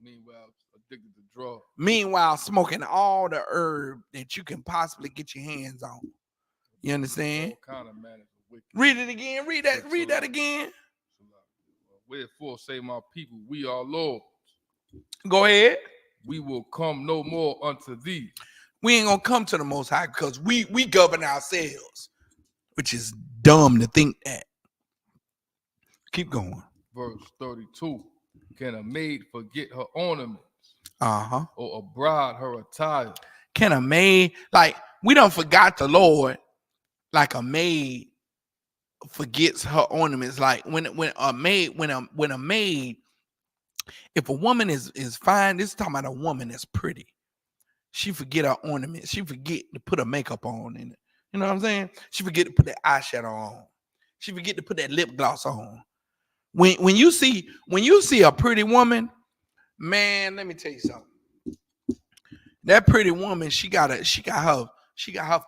Meanwhile, addicted to drugs. Meanwhile, smoking all the herb that you can possibly get your hands on. You understand? All kind of manners of wicked. Read it again. Read that again. Wherefore say my people, we are lords. Go ahead. We will come no more unto thee. We ain't gonna come to the Most High because we govern ourselves, which is dumb to think that. Keep going. Verse 32. Can a maid forget her ornaments? Uh-huh. Or a bride her attire? Can a maid, like, we don't forgot the Lord like a maid forgets her ornaments. Like when a maid, if a woman is fine, this is talking about a woman that's pretty. She forget her ornaments. She forget to put her makeup on in it. You know what I'm saying? She forget to put that eyeshadow on. She forget to put that lip gloss on. When you see a pretty woman, man, let me tell you something. That pretty woman, she got her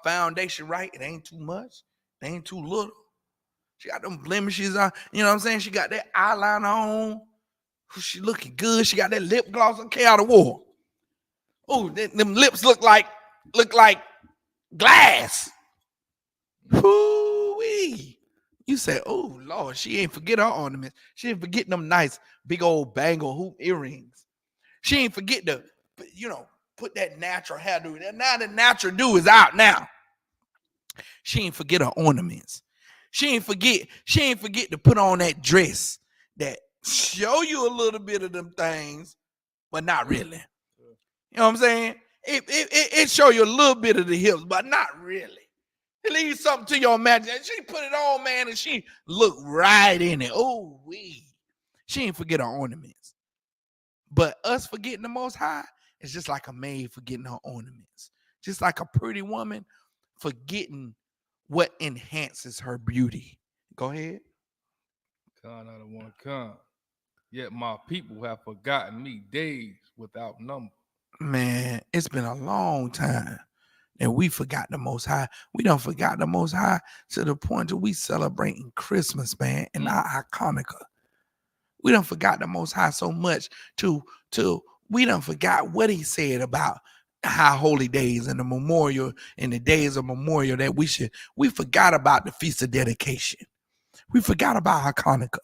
foundation right. It ain't too much. It ain't too little. She got them blemishes on. You know what I'm saying? She got that eyeliner on. She looking good. She got that lip gloss. Okay, out of war. Oh, them lips look like glass. Hoo-wee. You say, oh Lord, she ain't forget her ornaments. She ain't forget them nice big old bangle hoop earrings. She ain't forget to, put that natural hairdo. Now the natural do is out now. She ain't forget her ornaments. She ain't forget to put on that dress that show you a little bit of them things, but not really. You know what I'm saying? It show you a little bit of the hips, but not really. It leaves something to your imagination. She put it on, man, and she looked right in it. Oh, she ain't forget her ornaments. But us forgetting the Most High is just like a maid forgetting her ornaments. Just like a pretty woman forgetting what enhances her beauty. Go ahead. Kind out of one kind. Yet my people have forgotten me days without number. Man, it's been a long time. And we forgot the Most High. We don't forgot the Most High to the point that we celebrating Christmas, man, and our Hanukkah. We don't forgot the Most High so much to we don't forgot what he said about high holy days and the memorial and the days of memorial that we forgot about the Feast of Dedication. We forgot about Hanukkah.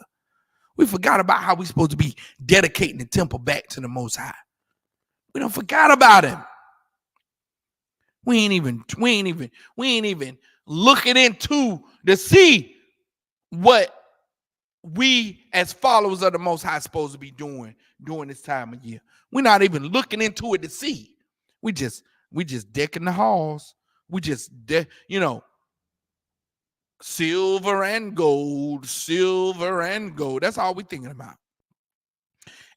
We forgot about how we supposed to be dedicating the temple back to the Most High. We don't forgot about him. We ain't even looking into to see what we as followers of the Most High supposed to be doing during this time of year. We're not even looking into it to see. We just decking the halls. We just silver and gold. That's all we thinking about.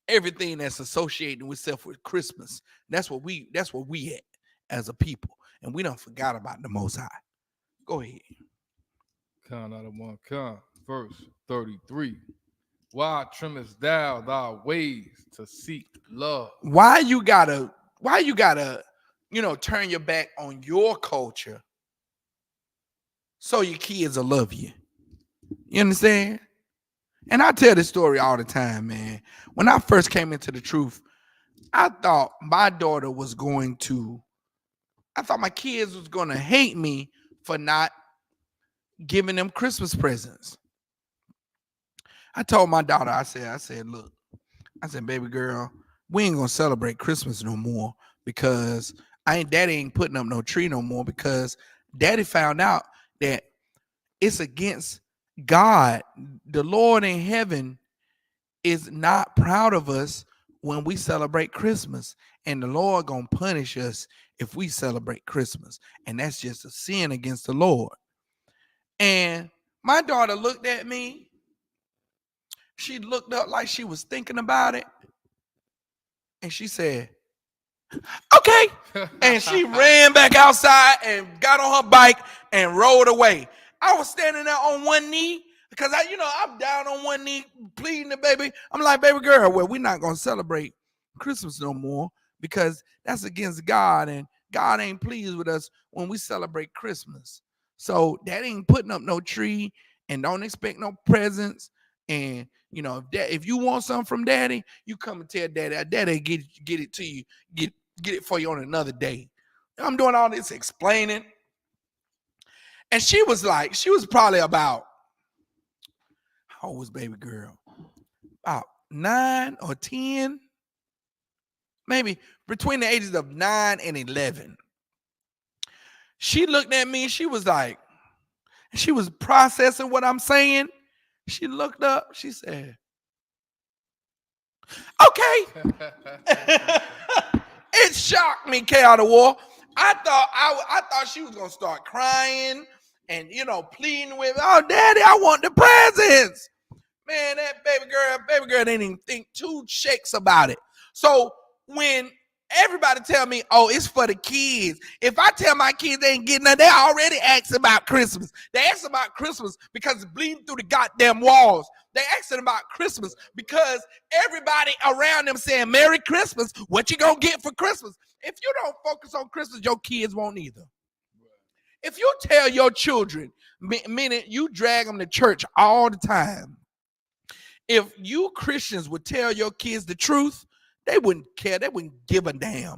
Everything that's associated with self with Christmas. That's what we at as a people. And we don't forgot about the Most High. Go ahead. Kind out of one kind. Verse 33. Why trimmest thou thy ways to seek love? Why you gotta turn your back on your culture so your kids will love you? You understand? And I tell this story all the time, man. When I first came into the truth, I thought my kids was gonna hate me for not giving them Christmas presents. I told my daughter, I said, look, baby girl, we ain't gonna celebrate Christmas no more because daddy ain't putting up no tree no more because daddy found out that it's against God. The Lord in heaven is not proud of us when we celebrate Christmas, and the Lord gonna punish us if we celebrate Christmas, and that's just a sin against the Lord. And my daughter looked at me. She looked up like she was thinking about it. And she said, okay. And she ran back outside and got on her bike and rode away. I was standing there on one knee because I'm down on one knee pleading the baby. I'm like, baby girl, well, we're not going to celebrate Christmas no more because that's against God. And God ain't pleased with us when we celebrate Christmas. So daddy ain't putting up no tree and don't expect no presents. And if you want something from daddy, you come and tell daddy. Daddy get it to you, get it for you on another day. I'm doing all this explaining. And she was probably about, how old was baby girl? About 9 or 10, maybe between the ages of 9 and 11. She looked at me, she was like, she was processing what I'm saying. She looked up, she said, Okay. It shocked me, K out of war. I thought she was gonna start crying and pleading with, oh daddy, I want the presents. Man, that baby girl didn't even think 2 shakes about it. So when everybody tell me, oh, it's for the kids, if I tell my kids they ain't getting nothing, they already ask about Christmas. They ask about Christmas because it's bleeding through the goddamn walls. They asking about Christmas because everybody around them saying Merry Christmas. What you gonna get for Christmas? If you don't focus on Christmas, your kids won't either. If you tell your children, meaning you drag them to church all the time, if you Christians would tell your kids the truth, they wouldn't care. They wouldn't give a damn.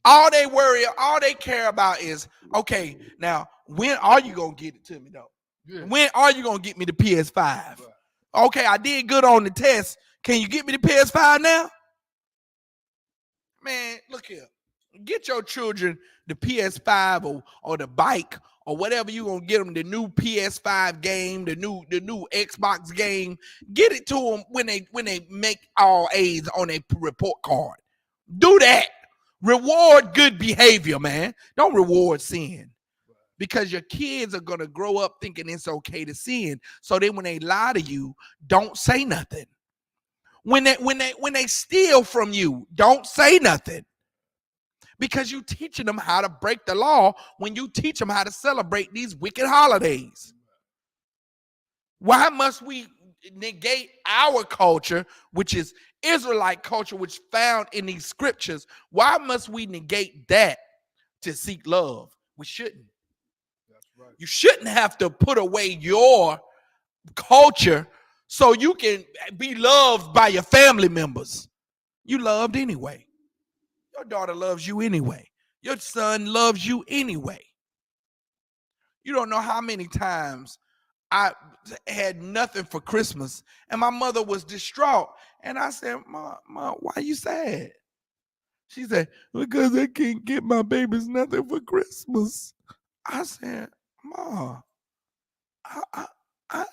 All they care about is, okay, now, when are you going to get it to me, though? Yeah. When are you going to get me the PS5? Right. Okay, I did good on the test. Can you get me the PS5 now? Man, look here. Get your children the PS5 or the bike or whatever you're going to get them, the new PS5 game, the new Xbox game. Get it to them when they make all A's on a report card. Do that. Reward good behavior, man. Don't reward sin. Because your kids are going to grow up thinking it's okay to sin. So then when they lie to you, don't say nothing. When they steal from you, don't say nothing. Because you teaching them how to break the law when you teach them how to celebrate these wicked holidays. Why must we negate our culture, which is Israelite culture, which found in these scriptures? Why must we negate that to seek love? We shouldn't. That's right. You shouldn't have to put away your culture so you can be loved by your family members. You loved anyway. Your daughter loves you anyway. Your son loves you anyway. You don't know how many times I had nothing for Christmas and my mother was distraught. And I said, Mom, why are you sad? She said, because I can't get my babies nothing for Christmas. I said, Mom,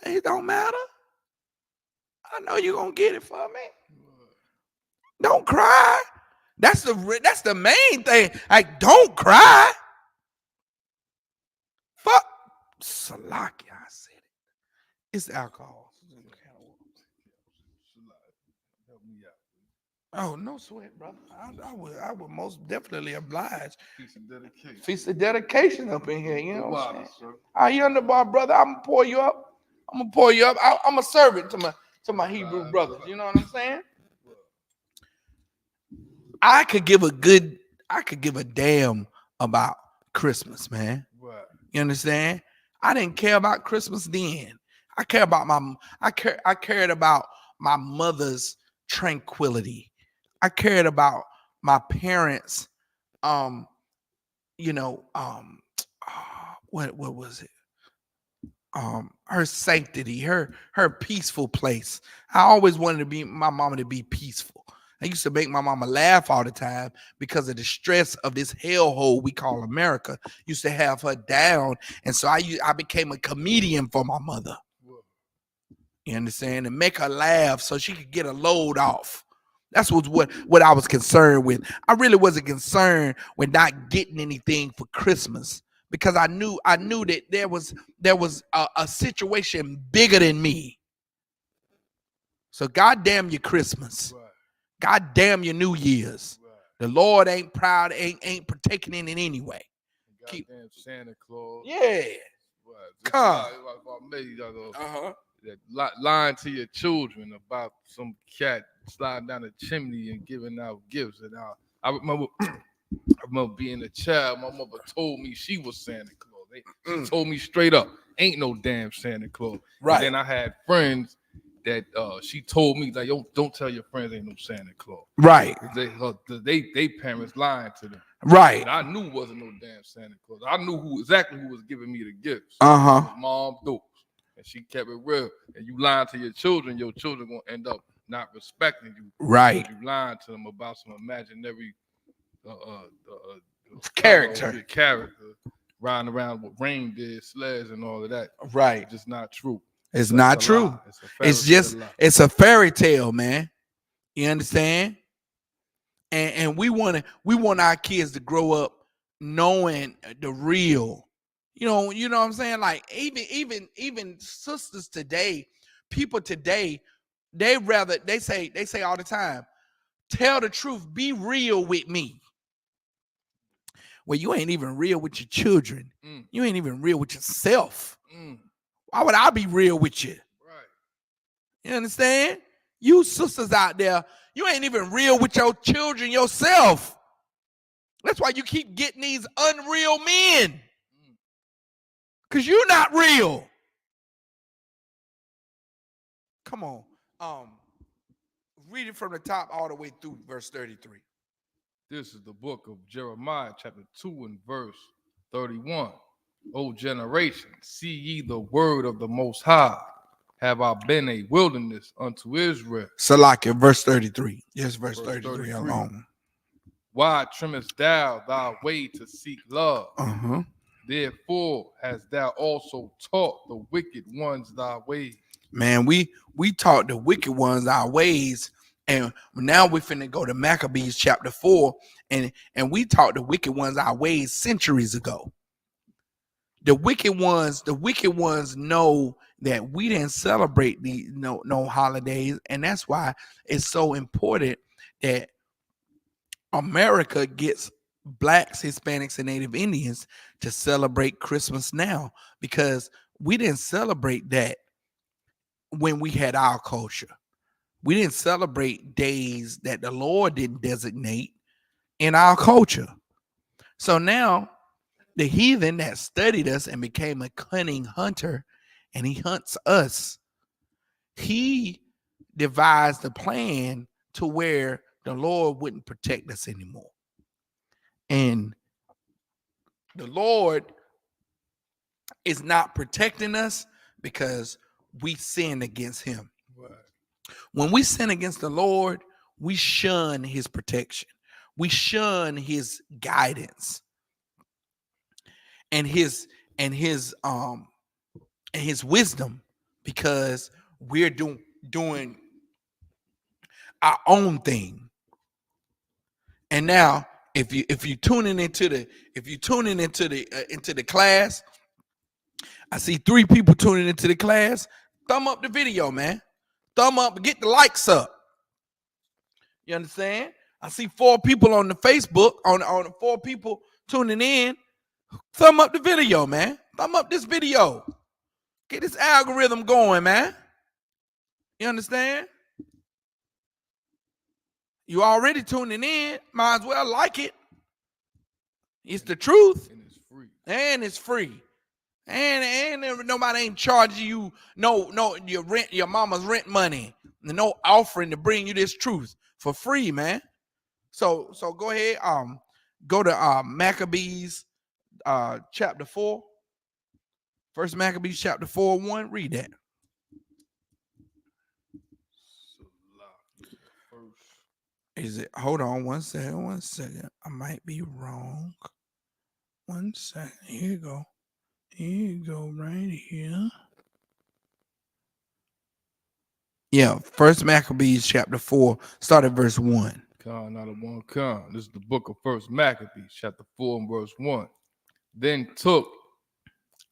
it don't matter. I know you're going to get it for me. Don't cry. That's the main thing. Like, don't cry. Fuck. Salakia, I said it. It's alcohol. Oh, no sweat, brother. I would most definitely oblige. Feast of dedication up in here. You know what I'm saying? I underbar, brother. I'm gonna pour you up. I'm a servant to my Hebrew brothers. You know what I'm saying? I could give a damn about Christmas, man. Right. You understand? I didn't care about Christmas then. I cared about my mother's tranquility. I cared about my parents, what was it? Her sanctity, her peaceful place. I always wanted my mama to be peaceful. I used to make my mama laugh all the time because of the stress of this hellhole we call America. Used to have her down, and so I became a comedian for my mother. You understand? And make her laugh so she could get a load off. That's what I was concerned with. I really wasn't concerned with not getting anything for Christmas because I knew that there was a situation bigger than me. So goddamn your Christmas. Right. God damn your New Year's. Right. The Lord ain't proud, ain't partaking in it anyway. Goddamn Santa Claus. Yeah. Come. That lying to your children about some cat sliding down the chimney and giving out gifts. And I remember being a child. My mother told me she was Santa Claus. She told me straight up, ain't no damn Santa Claus. Right. And then I had friends that she told me, like, yo, don't tell your friends ain't no Santa Claus. Right. They parents lying to them. Right. And I knew wasn't no damn Santa Claus. I knew exactly who was giving me the gifts. Mom Dukes. And she kept it real. And you lying to your children gonna end up not respecting you. Right. You lying to them about some imaginary character riding around with reindeer sleds and all of that. Right. It's just not true. It's not true. It's a fairy tale, man. You understand? And we want our kids to grow up knowing the real. You know what I'm saying? Like even sisters today, people today, they say all the time, tell the truth, be real with me. Well, you ain't even real with your children. You ain't even real with yourself. Why would I be real with you? Right. You understand? You sisters out there, you ain't even real with your children yourself. That's why you keep getting these unreal men. Because you're not real. Come on. Read it from the top all the way through verse 33. This is the book of Jeremiah, chapter 2 and verse 31. O generation, see ye the word of the Most High. Have I been a wilderness unto Israel? Salakia, verse 33. Yes, verse 33 alone. Why trimmest thou thy way to seek love? Uh-huh. Therefore hast thou also taught the wicked ones thy ways. Man, we taught the wicked ones our ways, and now we're finna go to Maccabees chapter 4, and we taught the wicked ones our ways centuries ago. The wicked ones know that we didn't celebrate no holidays, and that's why it's so important that America gets blacks, Hispanics, and Native Indians to celebrate Christmas now, because we didn't celebrate that when we had our culture. We didn't celebrate days that the Lord didn't designate in our culture. So now the heathen that studied us and became a cunning hunter, and he hunts us, he devised a plan to where the Lord wouldn't protect us anymore. And the Lord is not protecting us because we sin against him. Right. When we sin against the Lord, we shun his protection. We shun his guidance and his wisdom, because we're doing our own thing. And now, if you tuning into the class, I see 3 people tuning into the class. Thumb up the video, man. Thumb up, get the likes up. You understand? I see 4 people on the Facebook, on 4 people tuning in. Thumb up the video, man. Thumb up this video. Get this algorithm going, man. You understand? You already tuning in. Might as well like it. It's the truth. And it's free. And it's free. And nobody ain't charging you no your rent, your mama's rent money, no offering to bring you this truth for free, man. So go ahead, go to Maccabees chapter 4. First Maccabees chapter 4:1. Read that. Is it? Hold on 1 second. 1 second. I might be wrong. 1 second. Here you go. Here you go, right here. Yeah, First Maccabees chapter 4, start at verse 1. Con, not a one con. This is the book of First Maccabees, chapter 4 and verse 1. Then took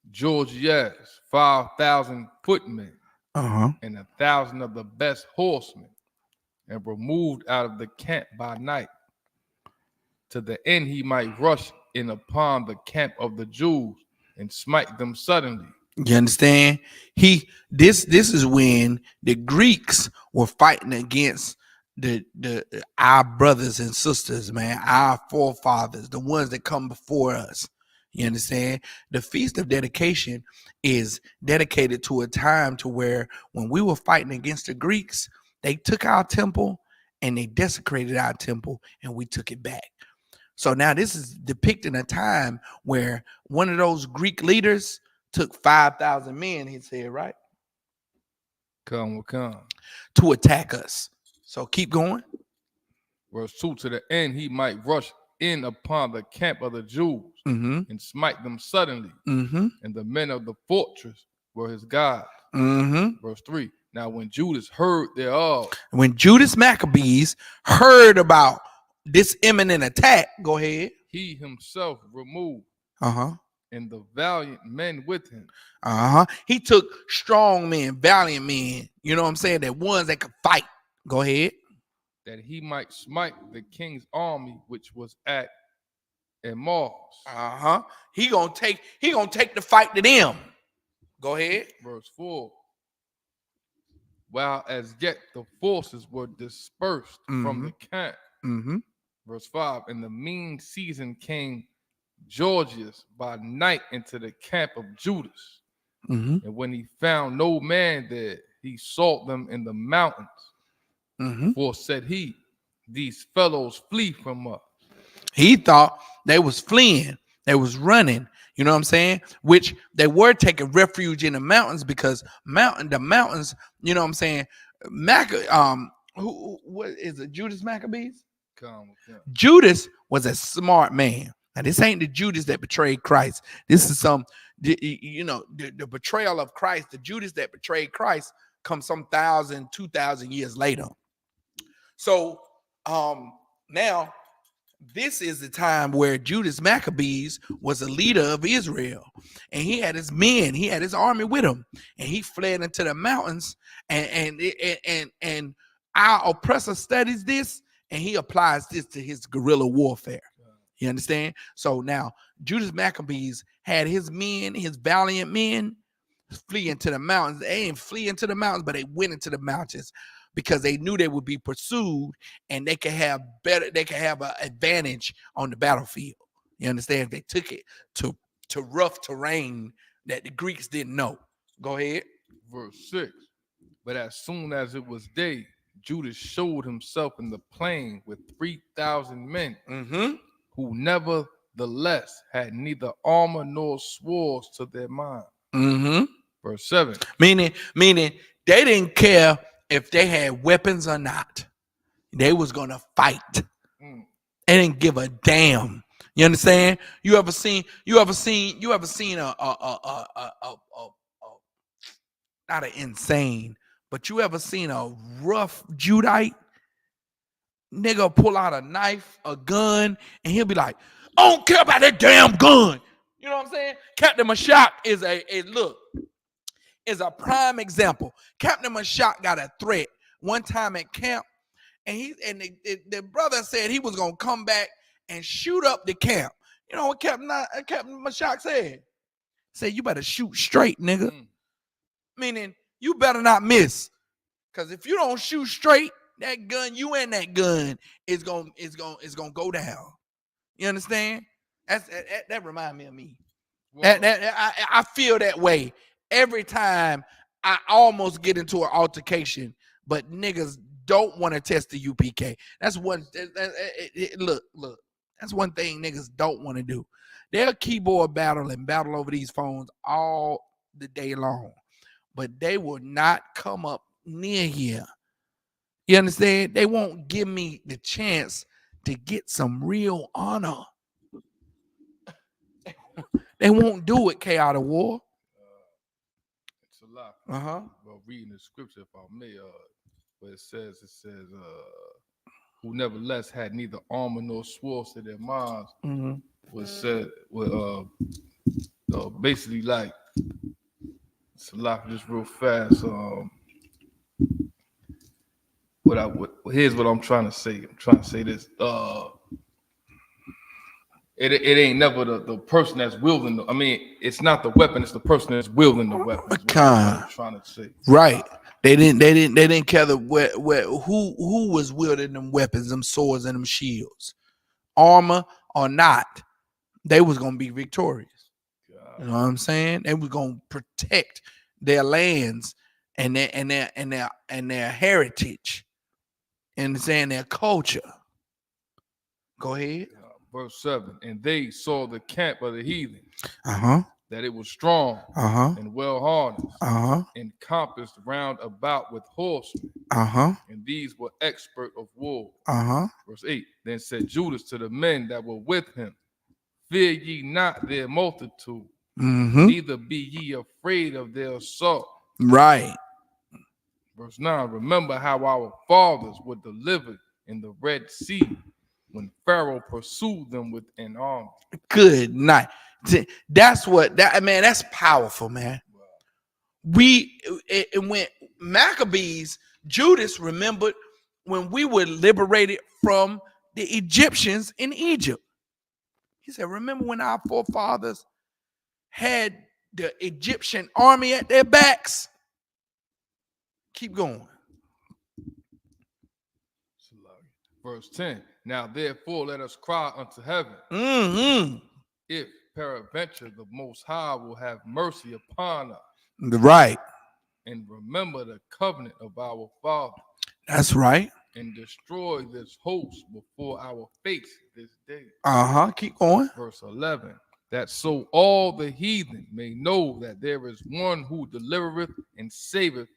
Georgias 5,000 footmen and 1,000 of the best horsemen, and removed out of the camp by night, to the end he might rush in upon the camp of the Jews and smite them suddenly. You understand? This is when the Greeks were fighting against our brothers and sisters, man, our forefathers, the ones that come before us. You understand? The Feast of Dedication is dedicated to a time to where when we were fighting against the Greeks, they took our temple and they desecrated our temple, and we took it back. So now this is depicting a time where one of those Greek leaders took 5,000 men, he said, right? Come. To attack us. So keep going. Verse 2, to the end he might rush in upon the camp of the Jews and smite them suddenly. And the men of the fortress were his guide. Verse 3, Now, when Judas heard thereof, when Judas Maccabees heard about this imminent attack, go ahead. He himself removed. Uh-huh. And the valiant men with him. He took strong men, valiant men, you know what I'm saying, that ones that could fight. Go ahead. That he might smite the king's army, which was at Emmaus. He gonna take the fight to them. Go ahead. Verse 4. While as yet the forces were dispersed from the camp. Verse 5. In the mean season came Georgius by night into the camp of Judas. And when he found no man there, he sought them in the mountains. For said he, these fellows flee from us. He thought they was fleeing, they was running, you know what I'm saying? Which they were taking refuge in the mountains because the mountains, you know what I'm saying? What is it? Judas Maccabees? Judas was a smart man. Now, this ain't the Judas that betrayed Christ. This is the betrayal of Christ. The Judas that betrayed Christ comes some 2,000 years later. So now this is the time where Judas Maccabees was a leader of Israel, and he had his men, he had his army with him, and he fled into the mountains. And our oppressor studies this, and he applies this to his guerrilla warfare. You understand? So now Judas Maccabees had his men, his valiant men, flee into the mountains. They didn't flee into the mountains, but they went into the mountains because they knew they would be pursued and they could have an advantage on the battlefield. You understand? They took it to rough terrain that the Greeks didn't know. Go ahead. Verse 6. But as soon as it was day, Judas showed himself in the plain with 3,000 men, who nevertheless had neither armor nor swords to their mind. Verse 7. Meaning they didn't care if they had weapons or not. They was gonna fight. They didn't give a damn. You understand? You ever seen a not an insane, but you ever seen a rough Judite nigga pull out a knife, a gun, and he'll be like, I don't care about that damn gun. You know what I'm saying? Captain Mashak is a prime example. Captain Mashak got a threat one time at camp, and the brother said he was gonna come back and shoot up the camp. You know what Captain Mashak said? Said, you better shoot straight, nigga. Meaning you better not miss. Because if you don't shoot straight, that gun, you and that gun is gonna go down. You understand? That remind me of me. I feel that way every time I almost get into an altercation, but niggas don't want to test the UPK. That's one. Look. That's one thing niggas don't want to do. They'll keyboard battle and battle over these phones all the day long, but they will not come up near here. You understand? They won't give me the chance to get some real honor. They won't do it, Chaotic War. It's a lot. Well, reading the scripture, if I may, where it says, who nevertheless had neither armor nor swords to their minds, was said, basically like, it's a lot, just real fast. Here's what I'm trying to say. I'm trying to say this. It ain't never the person that's wielding. I mean, it's not the weapon. It's the person that's wielding the weapon. I'm trying to say. Right. They didn't care who was wielding them weapons, them swords and them shields, armor or not. They was gonna be victorious. You know what I'm saying? They was gonna protect their lands and their heritage. And saying their culture. Go ahead. Verse 7. And they saw the camp of the heathen, that it was strong and well harnessed, encompassed round about with horsemen, and these were expert of war. Verse 8. Then said Judas to the men that were with him, fear ye not their multitude, neither be ye afraid of their assault. Right. Verse 9, remember how our fathers were delivered in the Red Sea when Pharaoh pursued them with an army. Good night. That's that's powerful, man. And when Maccabees, Judas remembered when we were liberated from the Egyptians in Egypt. He said, remember when our forefathers had the Egyptian army at their backs? Keep going. Verse 10, now therefore let us cry unto heaven. If peradventure the Most High will have mercy upon us. Right. And remember the covenant of our father. That's right. And destroy this host before our face this day. Keep going. Verse 11, that so all the heathen may know that there is one who delivereth and saveth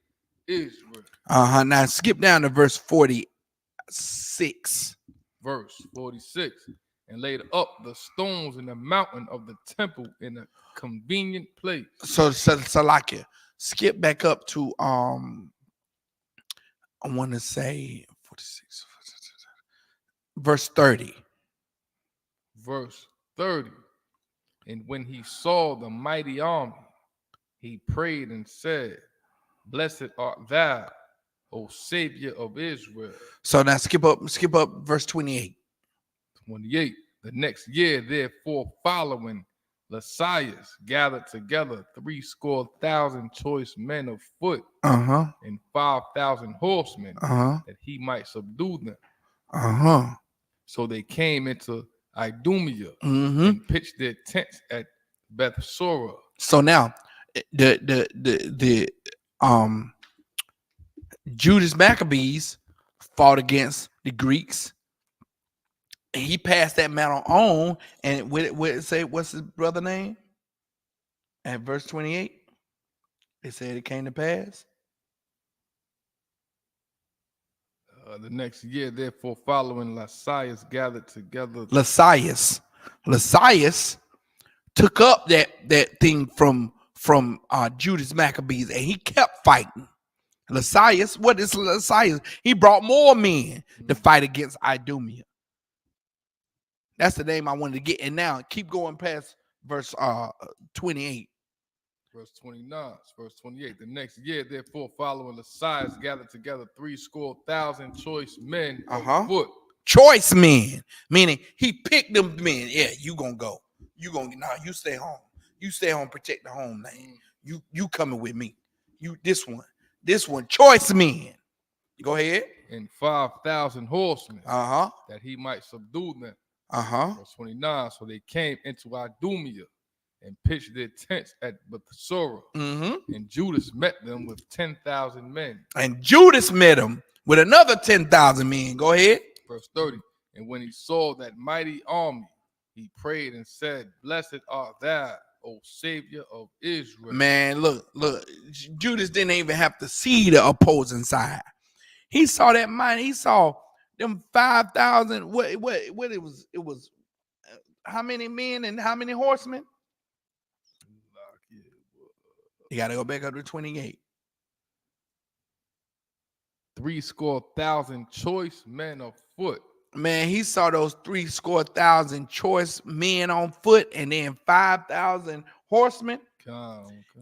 Israel. Now skip down to verse 46. Verse 46, and laid up the stones in the mountain of the temple in a convenient place. So Salakia, skip back up to I want to say 46, verse 30. Verse 30, and when he saw the mighty army, he prayed and said, blessed art thou, O Savior of Israel. So now skip up verse 28. 28, the next year, therefore, following, Lysias gathered together 70,000 choice men of foot and 5,000 horsemen that he might subdue them. So they came into Idumea and pitched their tents at Bethsura. So now the Judas Maccabees fought against the Greeks. And he passed that mantle on, and would it say what's his brother name? At verse 28, it said it came to pass. The next year, therefore, following, Lysias gathered together. Lysias took up that thing from Judas Maccabees, and he kept fighting. Lysias, what is Lysias? He brought more men to fight against Idumea. That's the name I wanted to get. And now keep going past verse 28. Verse 29, verse 28. The next year, therefore, following, Lysias gathered together 70,000 choice men of foot. Choice men, meaning he picked them men. Yeah, you gonna go. You stay home. You stay home, protect the homeland. You coming with me. You this one, choice men. Go ahead. And 5,000 horsemen. That he might subdue them. Verse 29. So they came into Idumea and pitched their tents at Bethsura. And Judas met them with 10,000 men. And Judas met them with another 10,000 men. Go ahead. Verse 30. And when he saw that mighty army, he prayed and said, blessed art thou, O Savior of Israel. Man, look. Judas didn't even have to see the opposing side. He saw that mighty. He saw them 5,000. What it was? It was how many men and how many horsemen? You got to go back up to 28. 70,000 choice men of foot. Man, he saw those 70,000 choice men on foot, and then 5,000 horsemen.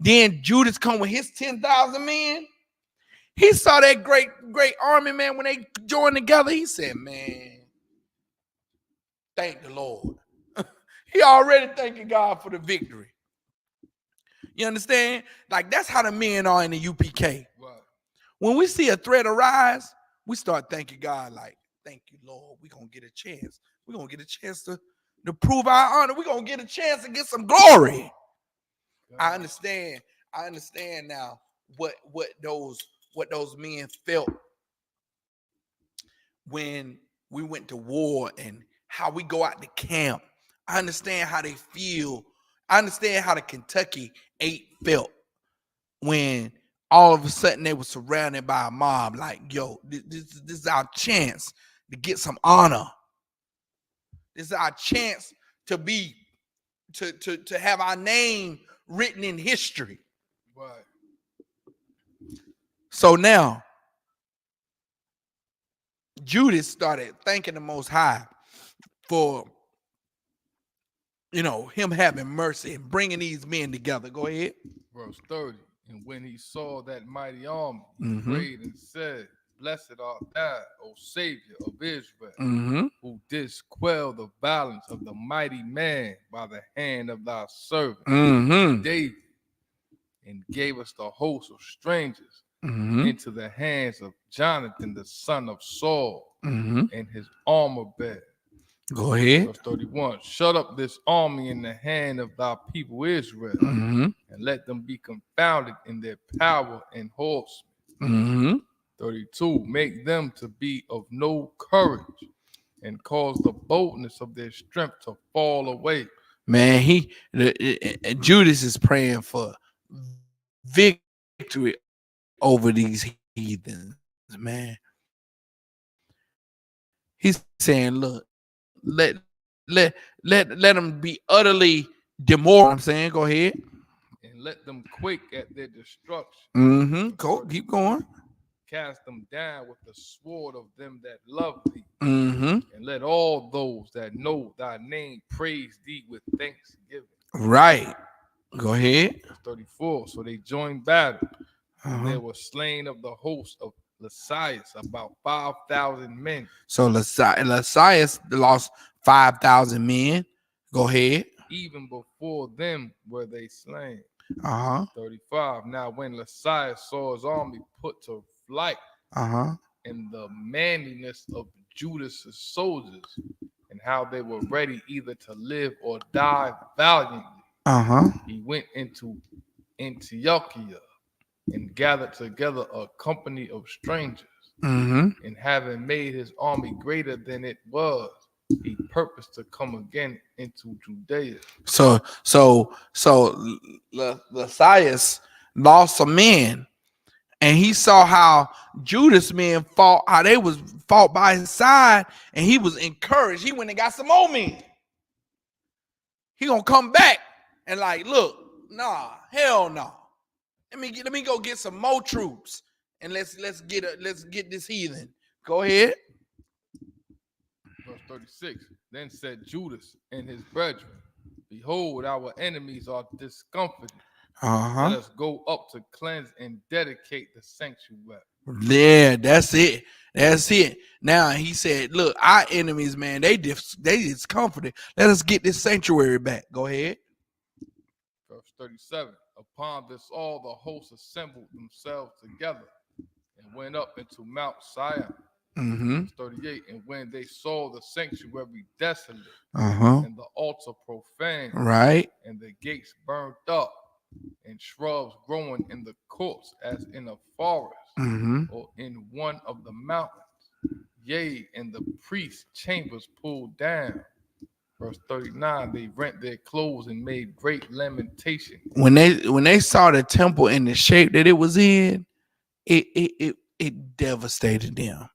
Then Judas come with his 10,000 men. He saw that great army, man. When they joined together, he said, "Man, thank the Lord." He already thanking God for the victory. You understand? Like that's how the men are in the UPK. Right. When we see a threat arise, we start thanking God. Like, thank you, Lord. We're gonna get a chance. We're gonna get a chance to prove our honor. We're gonna get a chance to get some glory. I understand now what those men felt when we went to war and how we go out to camp. I understand how they feel. I understand how the Kentucky 8 felt when all of a sudden they were surrounded by a mob. Like, yo, this is our chance to get some honor. This is our chance to have our name written in history. Right. So now Judas started thanking the Most High for, him having mercy and bringing these men together. Go ahead. Verse 30. And when he saw that mighty army, he Mhm. prayed and said, Blessed art thou, O Savior of Israel, Mhm. who didst quell the violence of the mighty man by the hand of thy servant Mhm. David, and gave us the host of strangers Mhm. into the hands of Jonathan, the son of Saul, Mhm. and his armor bearer. Go ahead. Verse 31. Shut up this army in the hand of thy people Israel, Mhm. and let them be confounded in their power and horsemen. Mhm. 32. Make them to be of no courage, and cause the boldness of their strength to fall away. Man, Judas is praying for victory over these heathens, man. He's saying, look, let them be utterly demoralized. I'm saying, go ahead. And let them quake at their destruction. Mm-hmm. Go, keep going. Cast them down with the sword of them that love thee. Mm-hmm. And let all those that know thy name praise thee with thanksgiving. Right. Go ahead. Verse 34. So they joined battle. And Uh-huh. there were slain of the host of Lysias about 5,000 men. So Lysias lost 5,000 men. Go ahead. Even before them were they slain. Uh-huh. 35. Now when Lysias saw his army put to flight, Uh-huh. and the manliness of Judas's soldiers, and how they were ready either to live or die valiantly, Uh-huh. he went into Antiochia and gathered together a company of strangers. Mm-hmm. And having made his army greater than it was, he purposed to come again into Judea. So Lysias lost some men, and he saw how Judas men fought, how they was fought by his side, and he was encouraged. He went and got some more men. He gonna come back and like, look, nah, hell no. Let me go get some more troops, and let's get this heathen. Go ahead. Verse 36. Then said Judas and his brethren, Behold, our enemies are discomfited. Uh-huh. Let us go up to cleanse and dedicate the sanctuary. Yeah, that's it. That's it. Now he said, look, our enemies, man, they discomforted. Let us get this sanctuary back. Go ahead. Verse 37. Upon this all the hosts assembled themselves together and went up into Mount Sion. Mm-hmm. Verse 38. And when they saw the sanctuary desolate, Uh-huh. and the altar profane, Right. and the gates burnt up, and shrubs growing in the courts as in a forest, Mm-hmm. or in one of the mountains, yea, and the priest's chambers pulled down. Verse 39, they rent their clothes and made great lamentation. When they saw the temple in the shape that it was in, it devastated them.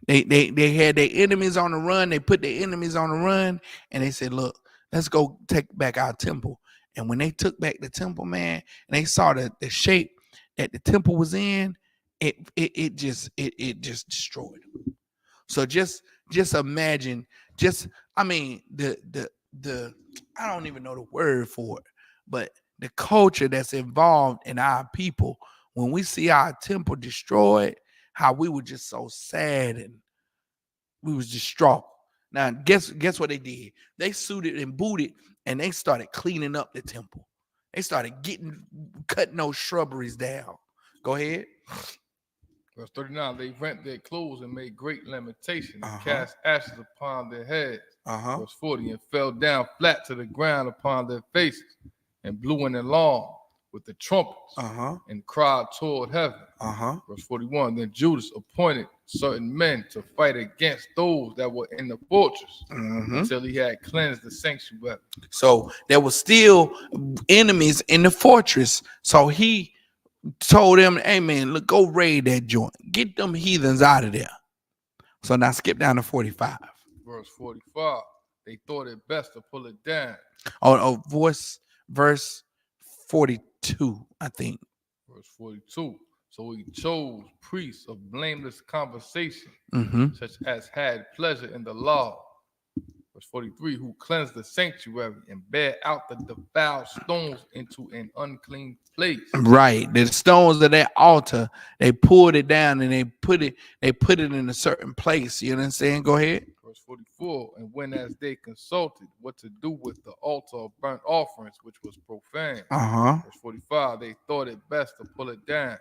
They had their enemies on the run. They put their enemies on the run, and they said, "Look, let's go take back our temple." And when they took back the temple, man, and they saw the shape that the temple was in, it just destroyed them. So just imagine, the I don't even know the word for it, but the culture that's involved in our people when we see our temple destroyed, how we were just so sad and we was distraught. Now, guess what they did? They suited and booted, and they started cleaning up the temple. They started cutting those shrubberies down. Go ahead. Verse 39, they rent their clothes and made great lamentation, and Uh-huh. cast ashes upon their heads. Uh-huh. Verse 40, and fell down flat to the ground upon their faces, and blew an alarm with the trumpets, Uh-huh. and cried toward heaven. Uh-huh. Verse 41, then Judas appointed certain men to fight against those that were in the fortress, Mm-hmm. until he had cleansed the sanctuary. So there was still enemies in the fortress. So he told them, hey man, look, go raid that joint. Get them heathens out of there. So now skip down to 45. Verse 45, they thought it best to pull it down. Verse 42, I think. Verse 42, So he chose priests of blameless conversation, such as had pleasure in the law. Verse 43, who cleansed the sanctuary and bear out the defiled stones into an unclean place. Right. The stones of that altar, they pulled it down and they put it in a certain place. You know what I'm saying? Go ahead. Verse 44, and when as they consulted what to do with the altar of burnt offerings, which was profane. Verse 45, they thought it best to pull it down.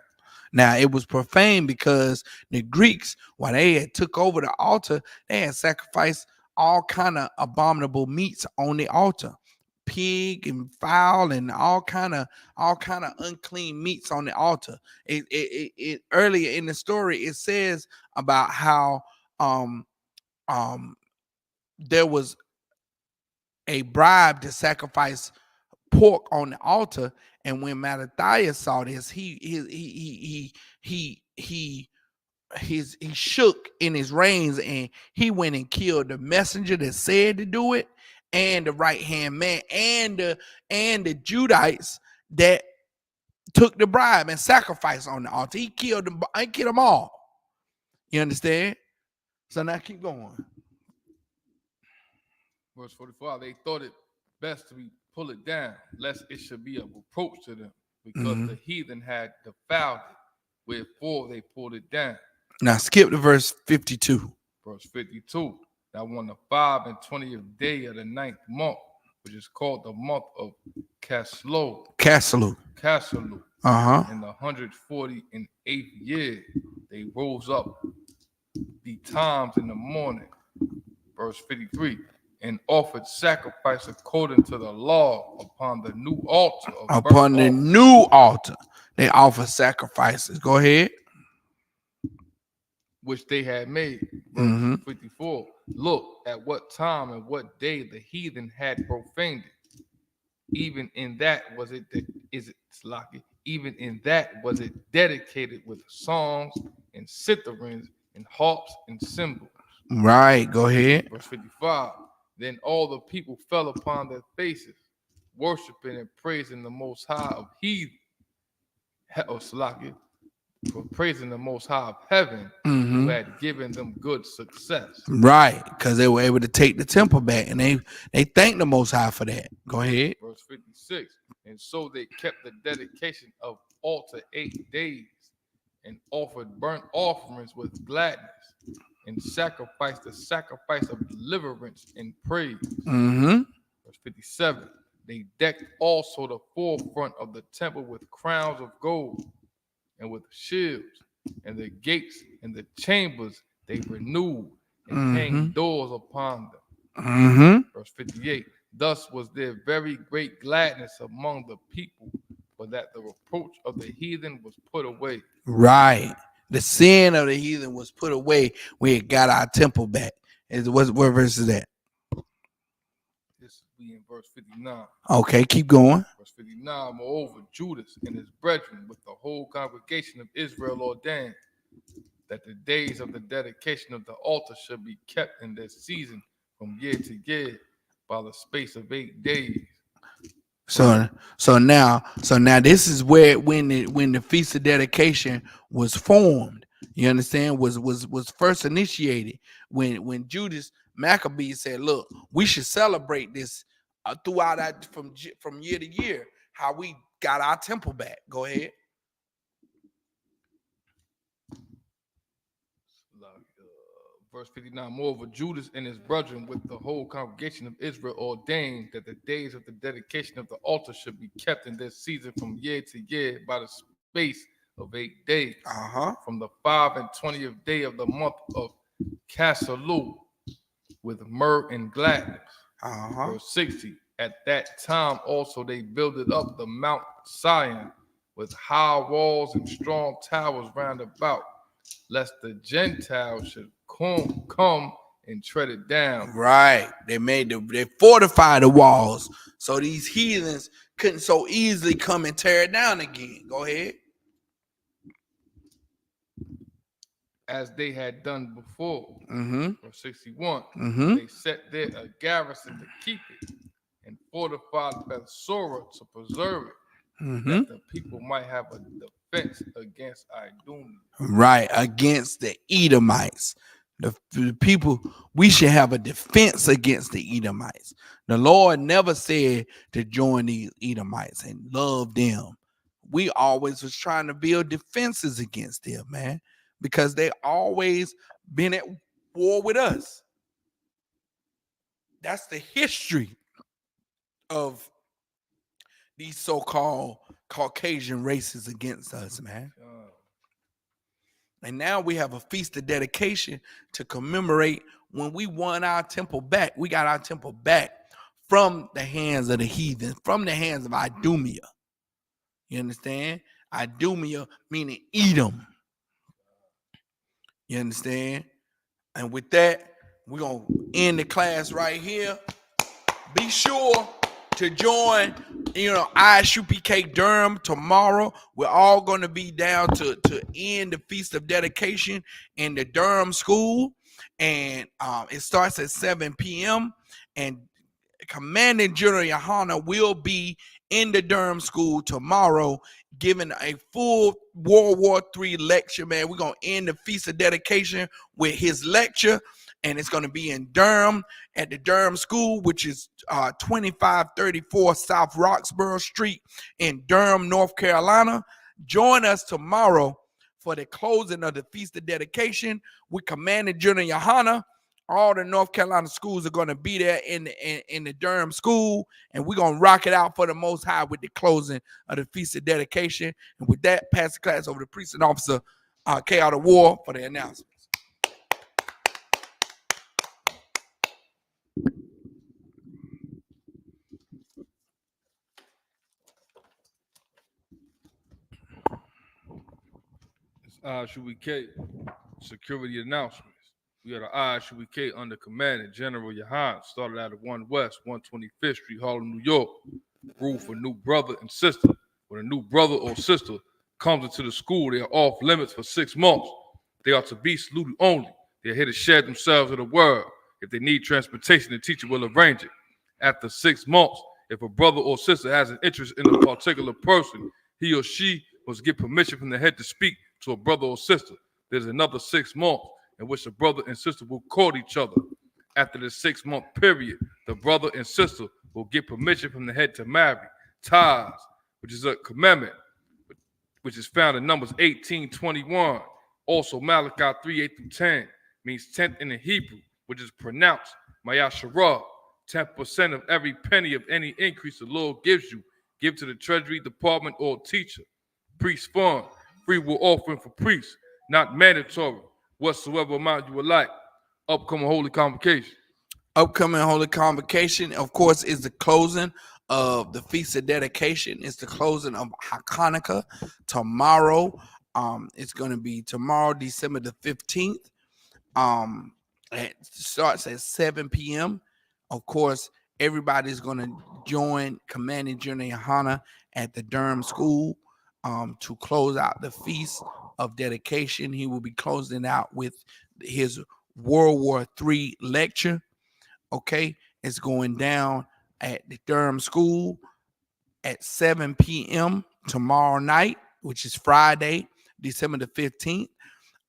Now it was profane because the Greeks, while they had took over the altar, they had sacrificed all kind of abominable meats on the altar, pig and fowl and all kind of unclean meats on the altar. It earlier in the story it says about how there was a bribe to sacrifice pork on the altar, and when Mattathias saw this, he shook in his reins and he went and killed the messenger that said to do it, and the right hand man, and the Judites that took the bribe and sacrificed on the altar. He killed them. I killed them all. You understand? So now keep going. Verse 45, they thought it best to pull it down, lest it should be a reproach to them, because the heathen had defiled it, wherefore they pulled it down. Now skip to verse 52. Verse 52, now on the 5 and 20th day of the 9th month, which is called the month of Caslu. In the 148th year, they rose up betimes in the morning. Verse 53, and offered sacrifice according to the law upon the new altar. Upon the new altar, they offer sacrifices. Go ahead. Which they had made. Verse 54. Look at what time and what day the heathen had profaned it. Even in that was it dedicated with songs and citharins and harps and cymbals. Right. Go ahead. Verse 55. Then all the people fell upon their faces, worshiping and praising the Most High of heathen, praising the Most High of heaven, who had given them good success. Right, because they were able to take the temple back, and they thanked the Most High for that. Go ahead. Verse 56. And so they kept the dedication of altar 8 days, and offered burnt offerings with gladness, and sacrificed the sacrifice of deliverance and praise. Verse 57. They decked also the forefront of the temple with crowns of gold, and with shields, and the gates and the chambers they renewed, and hanged doors upon them. Verse 58. Thus was there very great gladness among the people, for that the reproach of the heathen was put away. Right. The sin of the heathen was put away. We got our temple back. What verse is that? This will be in verse 59. Okay, keep going. Verse 59. Moreover, Judas and his brethren with the whole congregation of Israel ordained that the days of the dedication of the altar should be kept in their season from year to year by the space of 8 days. So now this is where when the feast of dedication was formed. You understand? Was first initiated when Judas Maccabees said, "Look, we should celebrate this throughout that from year to year. How we got our temple back." Go ahead. Verse 59, moreover, Judas and his brethren with the whole congregation of Israel ordained that the days of the dedication of the altar should be kept in this season from year to year by the space of 8 days. From the 5 and 20th day of the month of Caslu, with myrrh and gladness. Verse 60, at that time also they builded up the Mount Sion with high walls and strong towers round about, lest the Gentiles should come and tread it down. Right. They fortified the walls so these heathens couldn't so easily come and tear it down again. Go ahead. As they had done before. Verse 61. They set there a garrison to keep it, and fortified Bethsura to preserve it, that the people might have a defense against Idumea. Right, against the Edomites. The people, we should have a defense against the Edomites. The Lord never said to join the Edomites and love them. We always was trying to build defenses against them, man, because they always been at war with us. That's the history of these so-called Caucasian races against us, man. And now we have a feast of dedication to commemorate when we won our temple back. We got our temple back from the hands of the heathen, from the hands of Idumea. You understand? Idumea meaning Edom. You understand? And with that, we're going to end the class right here. Be sure to join, Isupk Durham tomorrow. We're all going to be down to end the Feast of Dedication in the Durham School. And it starts at 7 p.m. And Commanding General Yohana will be in the Durham School tomorrow, giving a full World War III lecture, man. We're going to end the Feast of Dedication with his lecture, and it's going to be in Durham at the Durham School, which is 2534 South Roxborough Street in Durham, North Carolina. Join us tomorrow for the closing of the Feast of Dedication with Commanding General Yohana. All the North Carolina schools are going to be there in the Durham School, and we're going to rock it out for the Most High with the closing of the Feast of Dedication. And with that, pass the class over to Priest and Officer K. Out of War for the announcements. It's Isupk security announcements. We are the Isupk under Commanding General Yohana, started out of 1 West, 125th Street, Harlem, New York. Rule for new brother and sister. When a new brother or sister comes into the school, they are off limits for 6 months. They are to be saluted only. They are here to share themselves with the world. If they need transportation, the teacher will arrange it. After 6 months, if a brother or sister has an interest in a particular person, he or she must get permission from the head to speak to a brother or sister. There's another 6 months in which the brother and sister will court each other. After the 6-month period, the brother and sister will get permission from the head to marry. Thurs, which is a commandment, which is found in Numbers 18:21. Also, Malachi 3:8-10 means 10th in the Hebrew, which is pronounced Mayasharah. 10% of every penny of any increase the Lord gives you, give to the Treasury Department or teacher. Priest fund, free will offering for priests, not mandatory. Whatsoever amount you would like. Upcoming holy convocation. Upcoming holy convocation, of course, is the closing of the Feast of Dedication. It's the closing of Hanukkah tomorrow. It's going to be tomorrow, December the 15th. It starts at 7 p.m. Of course, everybody's going to join Commanding General Yohana at the Durham School to close out the Feast of Dedication. He will be closing out with his World War III lecture. Okay, it's going down at the Durham School at 7 p.m. tomorrow night, which is Friday, December the 15th.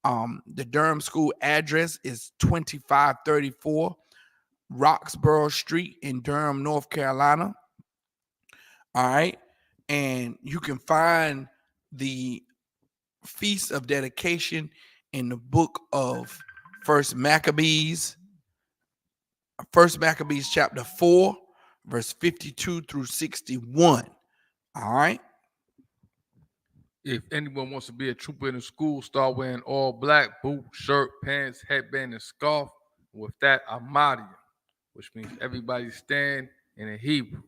The Durham School address is 2534 Roxborough Street in Durham, North Carolina. All right, and you can find the Feast of Dedication in the book of First Maccabees chapter 4, verse 52 through 61. All right. If anyone wants to be a trooper in the school, start wearing all black, boot, shirt, pants, headband, and scarf. With that, Amadia, which means everybody stand in a Hebrew.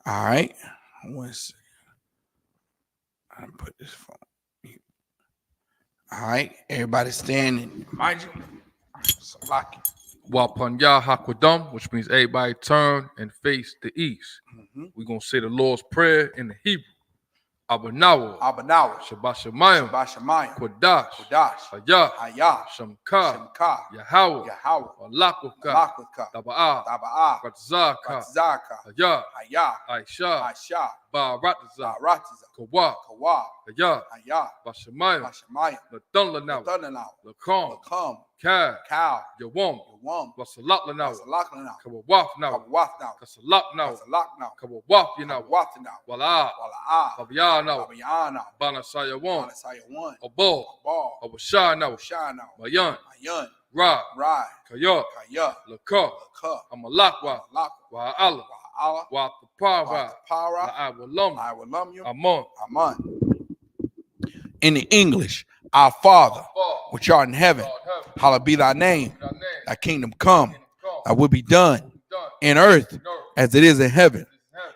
All right. 1 second. I'm put this phone. All right. Everybody standing. Mind you. Wapanya Hakwadam, which means everybody turn and face the east. We're going to say the Lord's Prayer in the Hebrew. Abanawa, Shabbat Shemayim, Kodash, Hayah, Shamka, Yahweh, Alakuka, Taba'ah, Ratzaka, Hayah, Aisha, Baratiza, Kawa, Aya, Bashamaya, Nathunlanau, Lakam, Cow, Yawam, Wasalaklanau, Kawawafnau, Kasalaknau, Kawawafyanau, Wala, Babianau, Banasayawam, Abo, Abashanau, Mayan, Ra, Kaya, Laka, Amalakwa, Wa'ala, Wa'atapara, La'awalam, Amon. In the English, our Father, which art in heaven, hallowed be thy name. Thy kingdom come, thy will be done in earth as it is in heaven.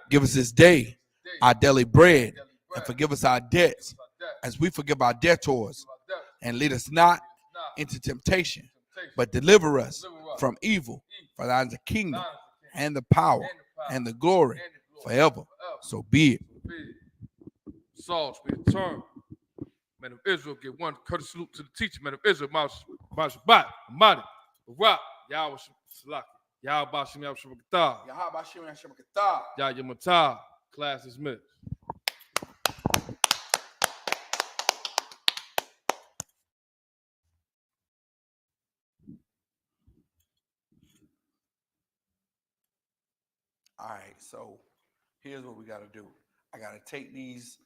Give us this day our daily bread, and forgive us our debts as we forgive our debtors. And lead us not into temptation, but deliver us from evil. For thine is the kingdom and the power and the glory forever. So be it. Saul's return. Man of Israel, get one courtesy salute to the teacher. Man of Israel, Mashabat, Amadi, Barak, Yahweh Salaki, Yahweh Bashim Yahweh Yah Yamatah. Class is mixed. All right, so here's what we got to do. I got to take these